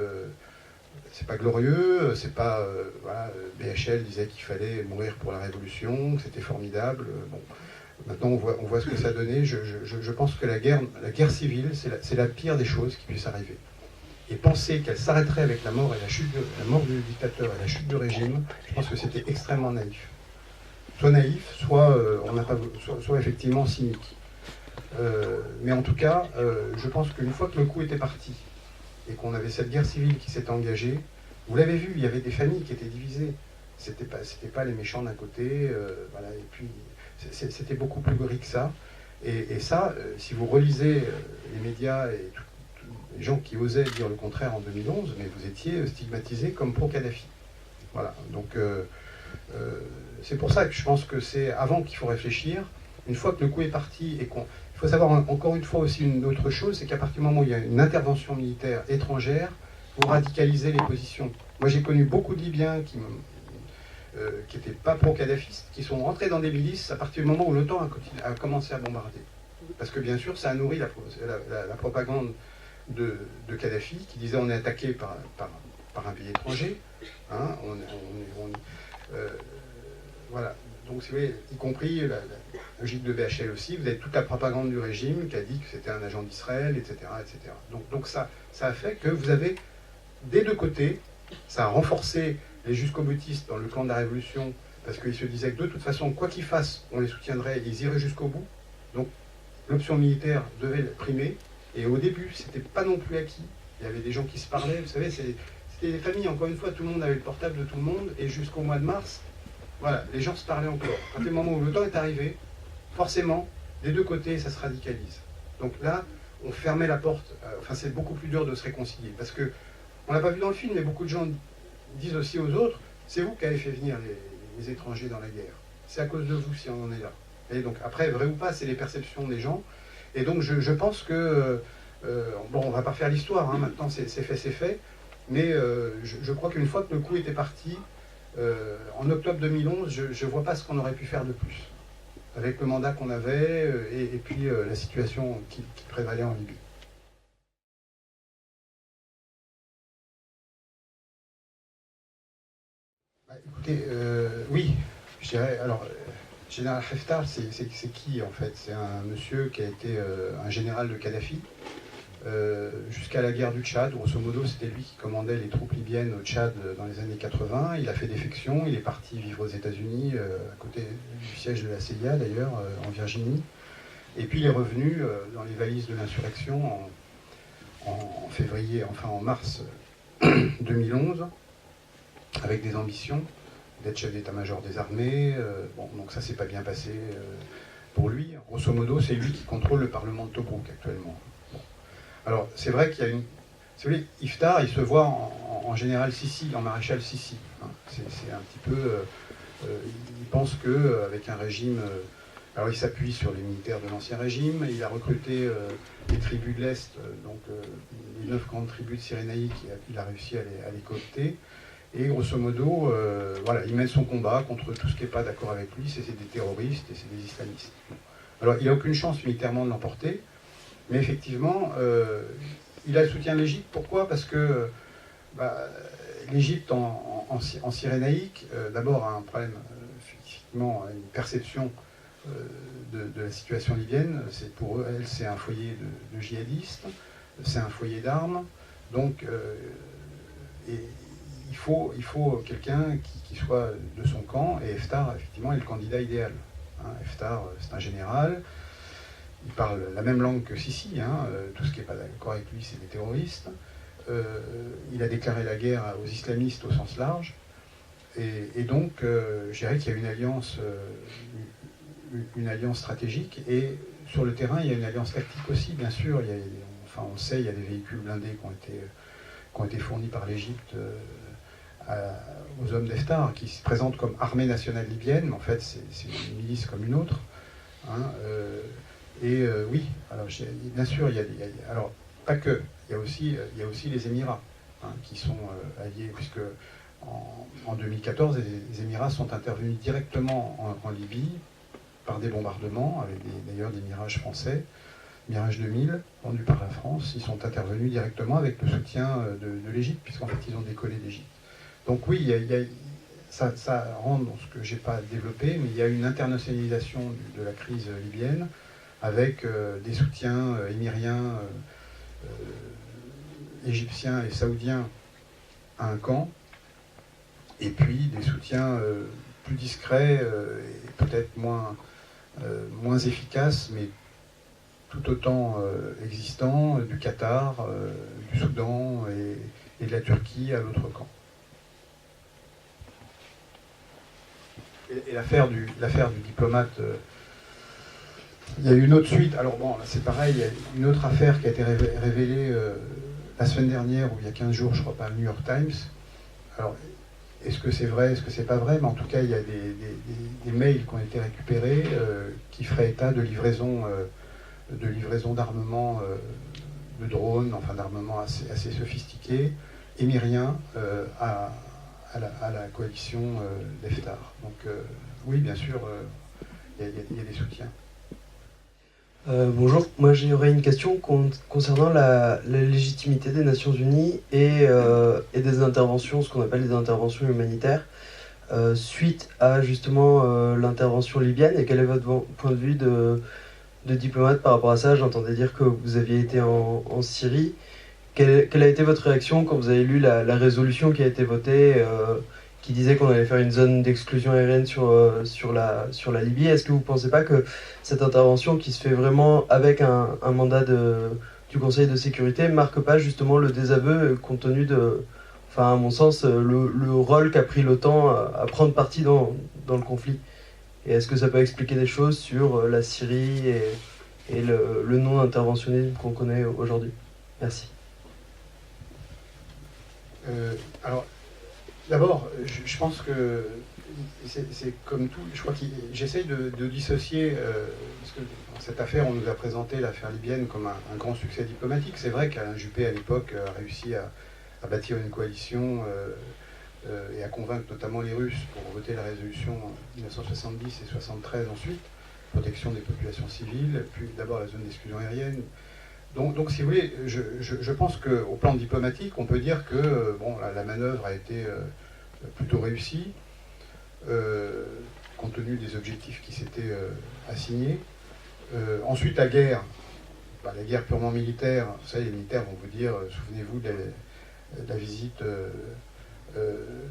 c'est pas glorieux, c'est pas... voilà, BHL disait qu'il fallait mourir pour la révolution, que c'était formidable. Bon, maintenant, on voit ce que ça donnait. Je pense que la guerre civile, c'est la pire des choses qui puisse arriver. Et penser qu'elle s'arrêterait avec la mort du dictateur et la chute du régime, je pense que c'était extrêmement naïf. Soit naïf, soit effectivement cynique. Mais en tout cas, je pense qu'une fois que le coup était parti, et qu'on avait cette guerre civile qui s'était engagée, vous l'avez vu, il y avait des familles qui étaient divisées. C'était pas les méchants d'un côté, voilà, et puis c'était beaucoup plus gris que ça. Et ça, si vous relisez les médias et les gens qui osaient dire le contraire en 2011, mais vous étiez stigmatisés comme pro-Kadhafi. Voilà, donc c'est pour ça que je pense que c'est avant qu'il faut réfléchir. Une fois que le coup est parti et il faut savoir encore une fois aussi une autre chose, c'est qu'à partir du moment où il y a une intervention militaire étrangère, vous radicalisez les positions. Moi j'ai connu beaucoup de Libyens qui n'étaient pas pro-kadhafistes, qui sont rentrés dans des milices à partir du moment où l'OTAN a commencé à bombarder. Parce que bien sûr ça a nourri la propagande de Kadhafi, qui disait on est attaqué par un pays étranger. Hein, voilà. Donc, si vous voulez, y compris la logique de BHL aussi, vous avez toute la propagande du régime qui a dit que c'était un agent d'Israël, etc., etc. Donc ça a fait que vous avez, des deux côtés, ça a renforcé les jusqu'au-boutistes dans le camp de la Révolution, parce qu'ils se disaient que de toute façon, quoi qu'ils fassent, on les soutiendrait, ils iraient jusqu'au bout. Donc l'option militaire devait primer, et au début, c'était pas non plus acquis. Il y avait des gens qui se parlaient, vous savez, c'était des familles, encore une fois, tout le monde avait le portable de tout le monde, et jusqu'au mois de mars, voilà, les gens se parlaient encore. À partir du moment où le temps est arrivé, forcément, des deux côtés, ça se radicalise. Donc là, on fermait la porte. Enfin, c'est beaucoup plus dur de se réconcilier. Parce que, on l'a pas vu dans le film, mais beaucoup de gens disent aussi aux autres, c'est vous qui avez fait venir les étrangers dans la guerre. C'est à cause de vous si on en est là. Et donc, après, vrai ou pas, c'est les perceptions des gens. Et donc, je pense que... bon, on va pas refaire l'histoire, hein, maintenant c'est fait. Mais je crois qu'une fois que le coup était parti, en octobre 2011, je ne vois pas ce qu'on aurait pu faire de plus, avec le mandat qu'on avait et puis la situation qui prévalait en Libye. Bah, écoutez, oui, je dirais, alors, général Haftar, c'est qui en fait? C'est un monsieur qui a été un général de Kadhafi, jusqu'à la guerre du Tchad. Grosso modo, c'était lui qui commandait les troupes libyennes au Tchad dans les années 80. Il a fait défection, il est parti vivre aux États-Unis, à côté du siège de la CIA d'ailleurs, en Virginie. Et puis il est revenu dans les valises de l'insurrection en février, enfin en mars 2011, avec des ambitions d'être chef d'état-major des armées. Bon, donc ça s'est pas bien passé pour lui. Grosso modo, c'est lui qui contrôle le Parlement de Tobrouk actuellement. Bon. Alors c'est vrai qu'il y a une... Si vous voulez, Iftar, il se voit en général Sissi, en maréchal Sissi. Hein. C'est un petit peu... il pense qu'avec un régime... alors il s'appuie sur les militaires de l'ancien régime, il a recruté les tribus de l'Est, donc les 9 grandes tribus de Cyrénaïque, il a réussi à les coopter. Et grosso modo, voilà, il mène son combat contre tout ce qui n'est pas d'accord avec lui, c'est des terroristes et c'est des islamistes. Alors il n'a aucune chance militairement de l'emporter, mais effectivement, il a le soutien de l'Égypte. Pourquoi? Parce que l'Égypte en Cyrénaïque, d'abord a un problème, effectivement, une perception de la situation libyenne. C'est pour eux, elle, c'est un foyer de djihadistes, c'est un foyer d'armes, donc il faut quelqu'un qui soit de son camp, et Haftar, effectivement, est le candidat idéal. Hein, Haftar, c'est un général, il parle la même langue que Sissi, hein, tout ce qui n'est pas d'accord avec lui, c'est des terroristes. Il a déclaré la guerre aux islamistes au sens large, et donc, je dirais qu'il y a une alliance stratégique, et sur le terrain, il y a une alliance tactique aussi, bien sûr. On le sait, il y a des véhicules blindés qui ont été fournis par l'Égypte aux hommes d'Haftar, qui se présentent comme armée nationale libyenne, mais en fait c'est une milice comme une autre. Hein, oui, alors, bien sûr, alors pas que, il y a aussi les Émirats, hein, qui sont alliés, puisque en 2014, les Émirats sont intervenus directement en Libye par des bombardements, avec d'ailleurs des Mirages français, Mirage 2000, vendus par la France. Ils sont intervenus directement avec le soutien de l'Égypte, puisqu'en fait ils ont décollé d'Égypte. Donc oui, ça rentre dans ce que je n'ai pas développé, mais il y a une internationalisation de la crise libyenne, avec des soutiens émiriens, égyptiens et saoudiens à un camp, et puis des soutiens plus discrets et peut-être moins efficaces, mais tout autant existants, du Qatar, du Soudan et de la Turquie à l'autre camp. Et l'affaire du diplomate, il y a eu une autre suite. Alors bon, là c'est pareil, il y a une autre affaire qui a été révélée la semaine dernière, ou il y a 15 jours, je crois, par le New York Times. Alors, est-ce que c'est vrai, est-ce que c'est pas vrai? Mais en tout cas, il y a des mails qui ont été récupérés qui feraient état de livraison d'armement, de drones, enfin d'armement assez sophistiqué, émirien, à la coalition d'Haftar. Donc oui, bien sûr, il y a des soutiens. Bonjour, moi j'aurais une question concernant la légitimité des Nations Unies et des interventions, ce qu'on appelle des interventions humanitaires, suite à justement l'intervention libyenne. Et quel est votre point de vue de diplomate par rapport à ça? J'entendais dire que vous aviez été en Syrie. Quelle a été votre réaction quand vous avez lu la résolution qui a été votée, qui disait qu'on allait faire une zone d'exclusion aérienne sur la Libye? Est-ce que vous ne pensez pas que cette intervention qui se fait vraiment avec un mandat du Conseil de sécurité marque pas justement le désaveu compte tenu de, enfin à mon sens, le rôle qu'a pris l'OTAN à prendre parti dans le conflit? Et est-ce que ça peut expliquer des choses sur la Syrie et le non-interventionnisme qu'on connaît aujourd'hui? Merci. Alors, d'abord, je pense que c'est comme tout. Je crois que j'essaye de dissocier, parce que dans cette affaire, on nous a présenté l'affaire libyenne comme un grand succès diplomatique. C'est vrai qu'Alain Juppé, à l'époque, a réussi à bâtir une coalition et à convaincre notamment les Russes pour voter la résolution 1970 et 73 ensuite, protection des populations civiles, puis d'abord la zone d'exclusion aérienne. Donc, si vous voulez, je pense qu'au plan diplomatique, on peut dire que bon, la manœuvre a été plutôt réussie, compte tenu des objectifs qui s'étaient assignés. Ensuite, la guerre, la guerre purement militaire, vous savez, les militaires vont vous dire, souvenez-vous de la visite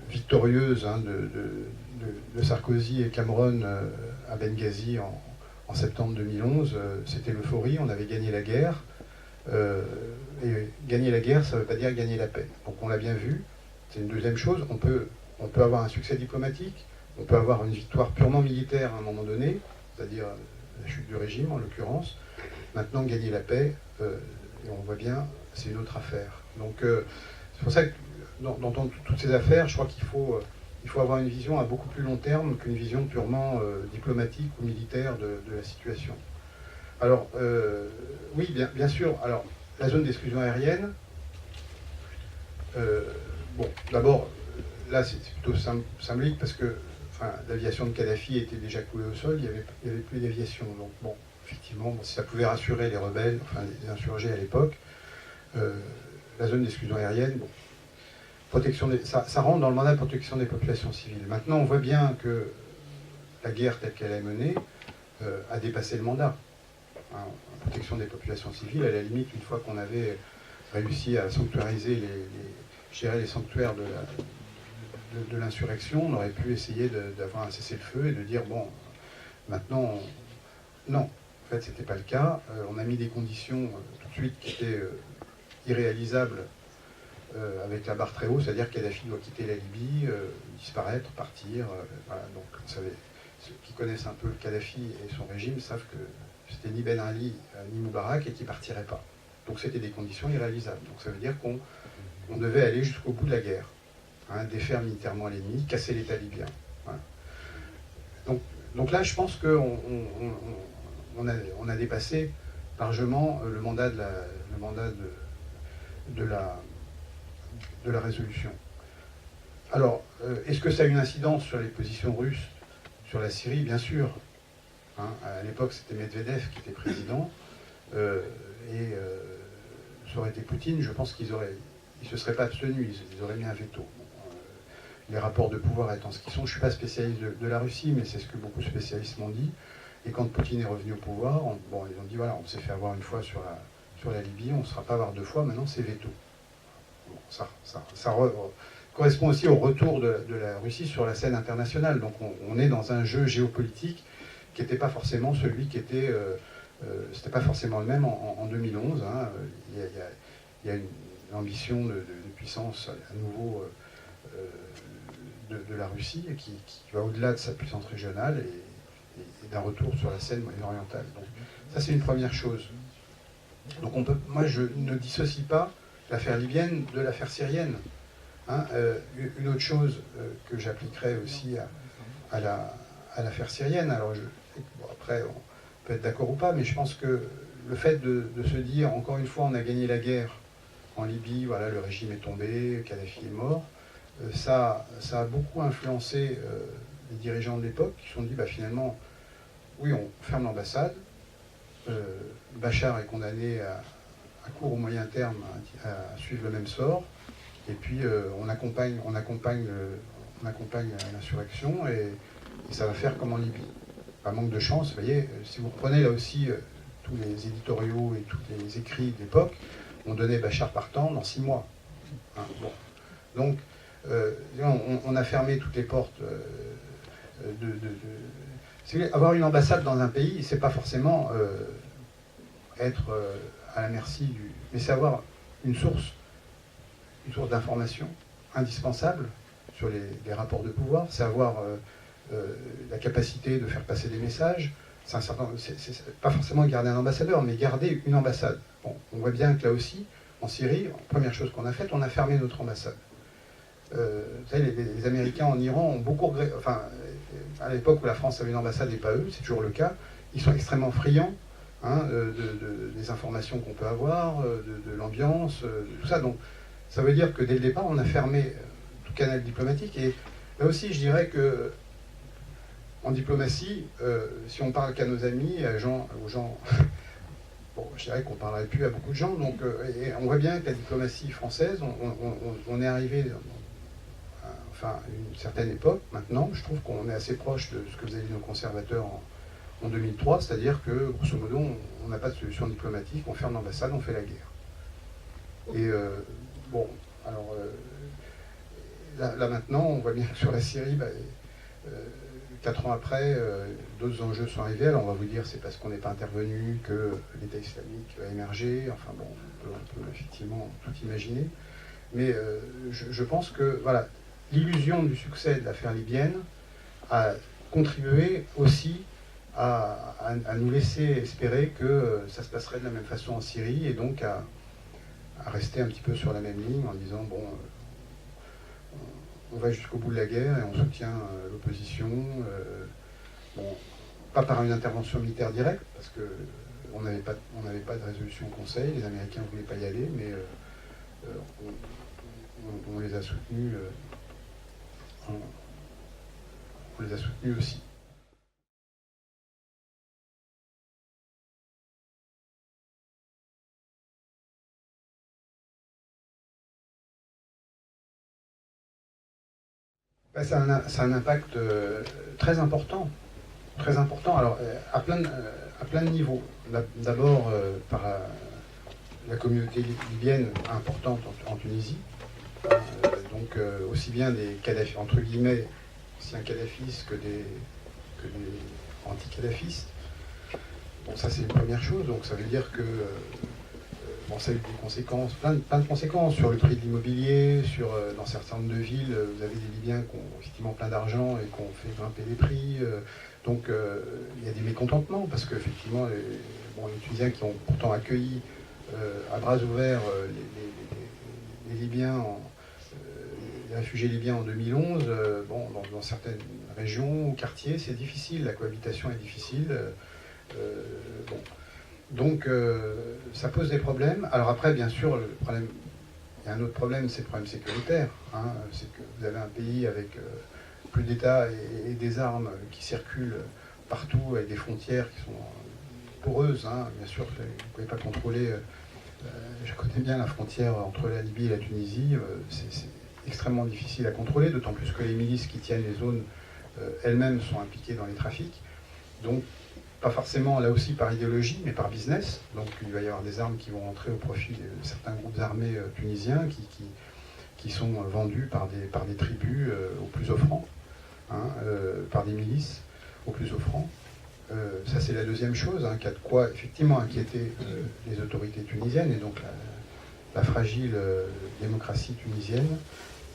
victorieuse hein, de Sarkozy et Cameron à Benghazi en septembre 2011. C'était l'euphorie, on avait gagné la guerre. Et gagner la guerre, ça ne veut pas dire gagner la paix. Donc on l'a bien vu. C'est une deuxième chose. On peut avoir un succès diplomatique, on peut avoir une victoire purement militaire à un moment donné, c'est-à-dire la chute du régime en l'occurrence. Maintenant, gagner la paix, et on voit bien, c'est une autre affaire. Donc c'est pour ça que dans toutes ces affaires, je crois qu'il faut avoir une vision à beaucoup plus long terme qu'une vision purement diplomatique ou militaire de la situation. Alors, oui, bien sûr, alors, la zone d'exclusion aérienne, bon, d'abord, là, c'est plutôt symbolique parce que l'aviation de Kadhafi était déjà coulée au sol, il n'y avait plus d'aviation. Donc, bon, effectivement, bon, si ça pouvait rassurer les rebelles, enfin, les insurgés à l'époque, la zone d'exclusion aérienne, bon, ça rentre dans le mandat de protection des populations civiles. Maintenant, on voit bien que la guerre telle qu'elle est menée a dépassé le mandat. Hein, la protection des populations civiles, à la limite, une fois qu'on avait réussi à sanctuariser les sanctuaires de l'insurrection, on aurait pu essayer d'avoir un cessez-le-feu et de dire, bon, maintenant, non, en fait, c'était pas le cas. On a mis des conditions tout de suite qui étaient irréalisables avec la barre très haut, c'est-à-dire que Kadhafi doit quitter la Libye, disparaître, partir. Voilà. Donc, vous savez, ceux qui connaissent un peu Kadhafi et son régime savent que c'était ni Ben Ali ni Moubarak et qui ne partiraient pas. Donc, c'était des conditions irréalisables. Donc, ça veut dire qu'on devait aller jusqu'au bout de la guerre, hein, défaire militairement l'ennemi, casser l'État libyen. Voilà. Donc là, je pense qu'on a dépassé largement le mandat de la résolution. Alors, est-ce que ça a une incidence sur les positions russes sur la Syrie? Bien sûr. Hein, à l'époque, c'était Medvedev qui était président, et ça aurait été Poutine, je pense qu'ils ne se seraient pas abstenus, ils auraient mis un veto. Bon, les rapports de pouvoir étant ce qu'ils sont, je ne suis pas spécialiste de la Russie, mais c'est ce que beaucoup de spécialistes m'ont dit. Et quand Poutine est revenu au pouvoir, ils ont dit voilà, on s'est fait avoir une fois sur la Libye, on ne sera pas avoir deux fois, maintenant c'est veto. Bon, ça correspond aussi au retour de la Russie sur la scène internationale. Donc on est dans un jeu géopolitique qui n'était pas forcément celui qui était... c'était pas forcément le même en 2011. Hein. Il y a une ambition de puissance à nouveau de la Russie qui va au-delà de sa puissance régionale et d'un retour sur la scène moyen-orientale. Donc ça c'est une première chose. Donc moi je ne dissocie pas l'affaire libyenne de l'affaire syrienne. Hein. Une autre chose que j'appliquerais aussi à l'affaire syrienne, alors bon, après on peut être d'accord ou pas, mais je pense que le fait de se dire, encore une fois, on a gagné la guerre en Libye, voilà, le régime est tombé, Kadhafi est mort, ça a beaucoup influencé les dirigeants de l'époque qui se sont dit, bah, finalement, oui, on ferme l'ambassade, Bachar est condamné à court ou moyen terme à suivre le même sort, et puis on accompagne l'insurrection et ça va faire comme en Libye. Pas manque de chance, vous voyez, si vous reprenez là aussi tous les éditoriaux et tous les écrits de l'époque, on donnait Bachar partant dans 6 mois. Hein, bon. Donc, on a fermé toutes les portes avoir une ambassade dans un pays, c'est pas forcément être à la merci du... Mais c'est avoir une source d'information indispensable sur les rapports de pouvoir, c'est avoir la capacité de faire passer des messages. C'est pas forcément garder un ambassadeur, mais garder une ambassade. Bon, on voit bien que là aussi, en Syrie, première chose qu'on a faite, on a fermé notre ambassade. Vous savez, les Américains en Iran ont beaucoup regretté, enfin, à l'époque où la France avait une ambassade et pas eux, c'est toujours le cas, ils sont extrêmement friands hein, des informations qu'on peut avoir, de l'ambiance, de tout ça. Donc, ça veut dire que dès le départ, on a fermé tout canal diplomatique. Et là aussi, je dirais que en diplomatie, si on parle qu'à nos amis, aux gens, bon, je dirais qu'on ne parlerait plus à beaucoup de gens. Donc, et on voit bien que la diplomatie française, on est arrivé à une certaine époque. Maintenant, je trouve qu'on est assez proche de ce que faisaient nos conservateurs en 2003, c'est-à-dire que, grosso modo, on n'a pas de solution diplomatique, on ferme l'ambassade, on fait la guerre. Et bon, alors là maintenant, on voit bien que sur la Syrie, 4 ans après, d'autres enjeux sont arrivés. Alors on va vous dire c'est parce qu'on n'est pas intervenu que l'État islamique va émerger. Enfin bon, on peut effectivement tout imaginer. Mais je pense que voilà, l'illusion du succès de l'affaire libyenne a contribué aussi à nous laisser espérer que ça se passerait de la même façon en Syrie et donc à rester un petit peu sur la même ligne en disant bon, on va jusqu'au bout de la guerre et on soutient l'opposition, bon, pas par une intervention militaire directe parce que on n'avait pas de résolution au Conseil, les Américains ne voulaient pas y aller, mais on les a soutenus, on les a soutenus aussi. Ça a un impact très important, alors à plein de niveaux. D'abord par la communauté libyenne importante en Tunisie, donc aussi bien des Kadhafi, entre guillemets, anciens kadhafistes que des anti-kadhafistes. Bon, ça c'est une première chose, donc ça veut dire que bon, ça a eu des conséquences, plein de conséquences sur le prix de l'immobilier, dans un certain nombre de villes, vous avez des Libyens qui ont effectivement plein d'argent et qui ont fait grimper les prix. Donc il y a des mécontentements parce qu'effectivement, les Tunisiens qui ont pourtant accueilli à bras ouverts les Libyens, les réfugiés libyens en 2011, bon, dans certaines régions ou quartiers, c'est difficile, la cohabitation est difficile. Bon. Donc ça pose des problèmes. Alors après, bien sûr, il y a un autre problème, c'est le problème sécuritaire. Hein, c'est que vous avez un pays avec plus d'État et des armes qui circulent partout, avec des frontières qui sont poreuses. Hein. Bien sûr, vous ne pouvez pas contrôler. Je connais bien la frontière entre la Libye et la Tunisie. C'est extrêmement difficile à contrôler, d'autant plus que les milices qui tiennent les zones elles-mêmes sont impliquées dans les trafics. Donc, pas forcément là aussi par idéologie, mais par business. Donc il va y avoir des armes qui vont entrer au profit de certains groupes armés tunisiens qui sont vendus par des tribus aux plus offrants, hein, par des milices aux plus offrants. Ça c'est la deuxième chose, hein, qui a de quoi effectivement inquiéter les autorités tunisiennes et donc la fragile démocratie tunisienne.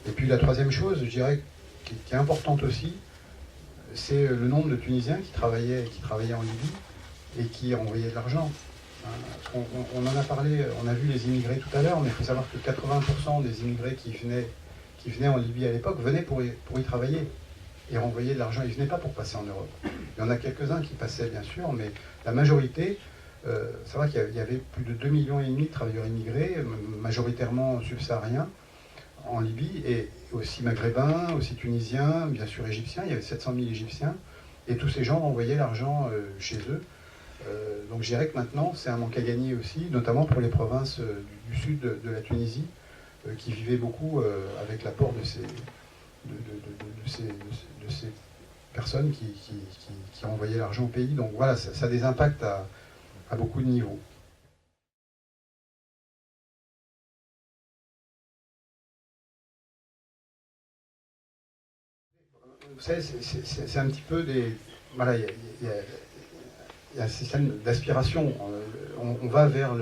Et puis la troisième chose, je dirais, qui est importante aussi, c'est le nombre de Tunisiens qui travaillaient en Libye et qui envoyaient de l'argent. On en a parlé, on a vu les immigrés tout à l'heure, mais il faut savoir que 80% des immigrés qui venaient en Libye à l'époque venaient pour y travailler et renvoyer de l'argent. Ils ne venaient pas pour passer en Europe. Il y en a quelques-uns qui passaient bien sûr, mais la majorité, c'est vrai qu'il y avait plus de 2,5 millions de travailleurs immigrés, majoritairement subsahariens, en Libye, et aussi maghrébins, aussi tunisiens, bien sûr égyptiens, il y avait 700 000 Égyptiens, et tous ces gens renvoyaient l'argent chez eux. Donc je dirais que maintenant, c'est un manque à gagner aussi, notamment pour les provinces du sud de la Tunisie, qui vivaient beaucoup avec l'apport de ces personnes qui envoyaient l'argent au pays. Donc voilà, ça a des impacts à beaucoup de niveaux. Vous savez, c'est un petit peu des... Voilà, il y a un système d'aspiration. On va vers,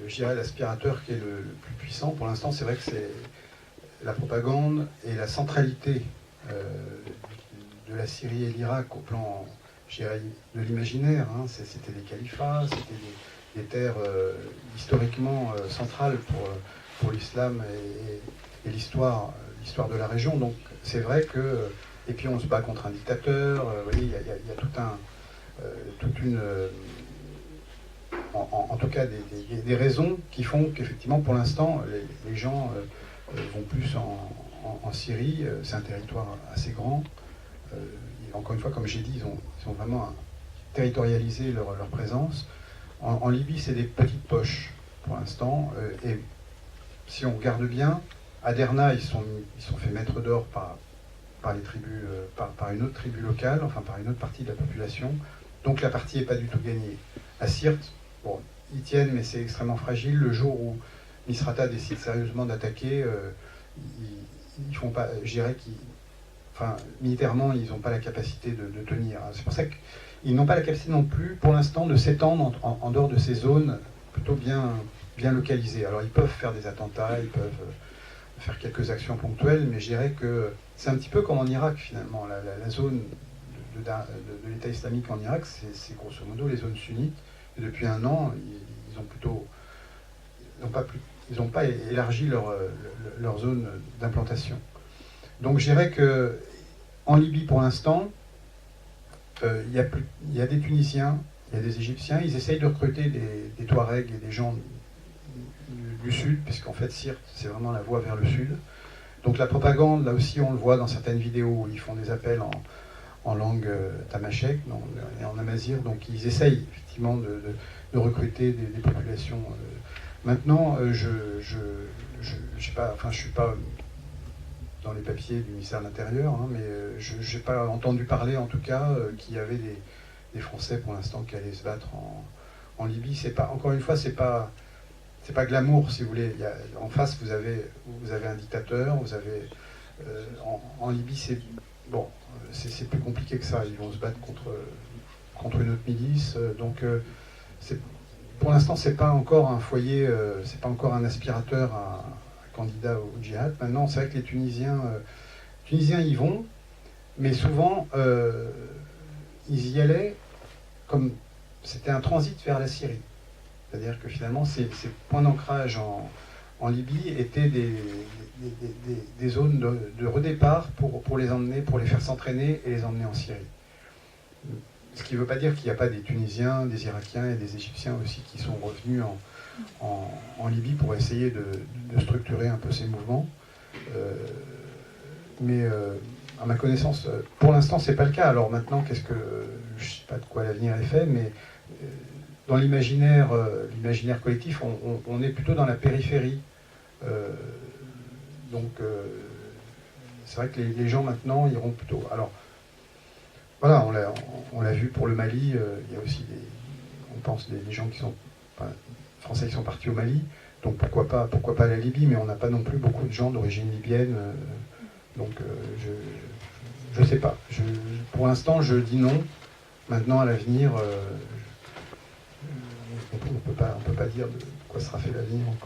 je dirais, l'aspirateur qui est le plus puissant. Pour l'instant, c'est vrai que c'est la propagande et la centralité de la Syrie et l'Irak au plan, je dirais, de l'imaginaire. Hein. C'était des califats, c'était des terres historiquement centrales pour l'islam et l'histoire de la région. Donc c'est vrai que... Et puis on se bat contre un dictateur, vous voyez, il y a toute une... en tout cas des raisons qui font qu'effectivement pour l'instant les gens vont plus en Syrie, c'est un territoire assez grand. Encore une fois, comme j'ai dit, ils ont vraiment territorialisé leur présence. En Libye, c'est des petites poches pour l'instant, et si on regarde bien, à Derna, ils sont fait maître d'or par les tribus, par une autre tribu locale, enfin par une autre partie de la population. Donc la partie n'est pas du tout gagnée. À Sirte, bon, ils tiennent, mais c'est extrêmement fragile. Le jour où Misrata décide sérieusement d'attaquer, ils font pas, je dirais enfin, militairement, ils n'ont pas la capacité de tenir. C'est pour ça qu'ils n'ont pas la capacité non plus, pour l'instant, de s'étendre en dehors de ces zones plutôt bien localisées. Alors ils peuvent faire des attentats, ils peuvent faire quelques actions ponctuelles, mais je dirais que c'est un petit peu comme en Irak finalement. La zone de l'État islamique en Irak, c'est grosso modo les zones sunnites. Et depuis un an, ils n'ont pas élargi leur zone d'implantation. Donc je dirais qu'en Libye, pour l'instant, il y a des Tunisiens, il y a des Égyptiens, ils essayent de recruter des Touaregs et des gens du sud, puisqu'en fait Sirte, c'est vraiment la voie vers le sud. Donc la propagande, là aussi, on le voit dans certaines vidéos où ils font des appels en langue tamashek et en amazigh, donc ils essayent effectivement de recruter des populations. Maintenant, je sais pas, enfin je suis pas dans les papiers du ministère de l'Intérieur, hein, mais je n'ai pas entendu parler en tout cas qu'il y avait des Français pour l'instant qui allaient se battre en Libye. C'est pas, encore une fois, c'est pas glamour, si vous voulez. En face, vous avez un dictateur, vous avez en Libye, c'est bon, c'est plus compliqué que ça. Ils vont se battre contre une autre milice. Donc, pour l'instant, c'est pas encore un foyer, c'est pas encore un aspirateur à candidat au djihad. Maintenant, c'est vrai que les Tunisiens y vont, mais souvent, ils y allaient comme c'était un transit vers la Syrie. C'est-à-dire que finalement, ces points d'ancrage en Libye étaient des zones de redépart pour les emmener, pour les faire s'entraîner et les emmener en Syrie. Ce qui ne veut pas dire qu'il n'y a pas des Tunisiens, des Irakiens et des Égyptiens aussi qui sont revenus en Libye pour essayer de structurer un peu ces mouvements. Mais à ma connaissance, pour l'instant, ce n'est pas le cas. Alors maintenant, je ne sais pas de quoi l'avenir est fait, mais dans l'imaginaire collectif, on est plutôt dans la périphérie. Donc, c'est vrai que les gens maintenant iront plutôt. Alors, voilà, on l'a vu pour le Mali. Il y a aussi on pense des gens qui sont français qui sont partis au Mali. Donc pourquoi pas la Libye, mais on n'a pas non plus beaucoup de gens d'origine libyenne. Donc je sais pas. Pour l'instant, je dis non. Maintenant, à l'avenir, on peut pas dire de quoi sera fait l'avenir.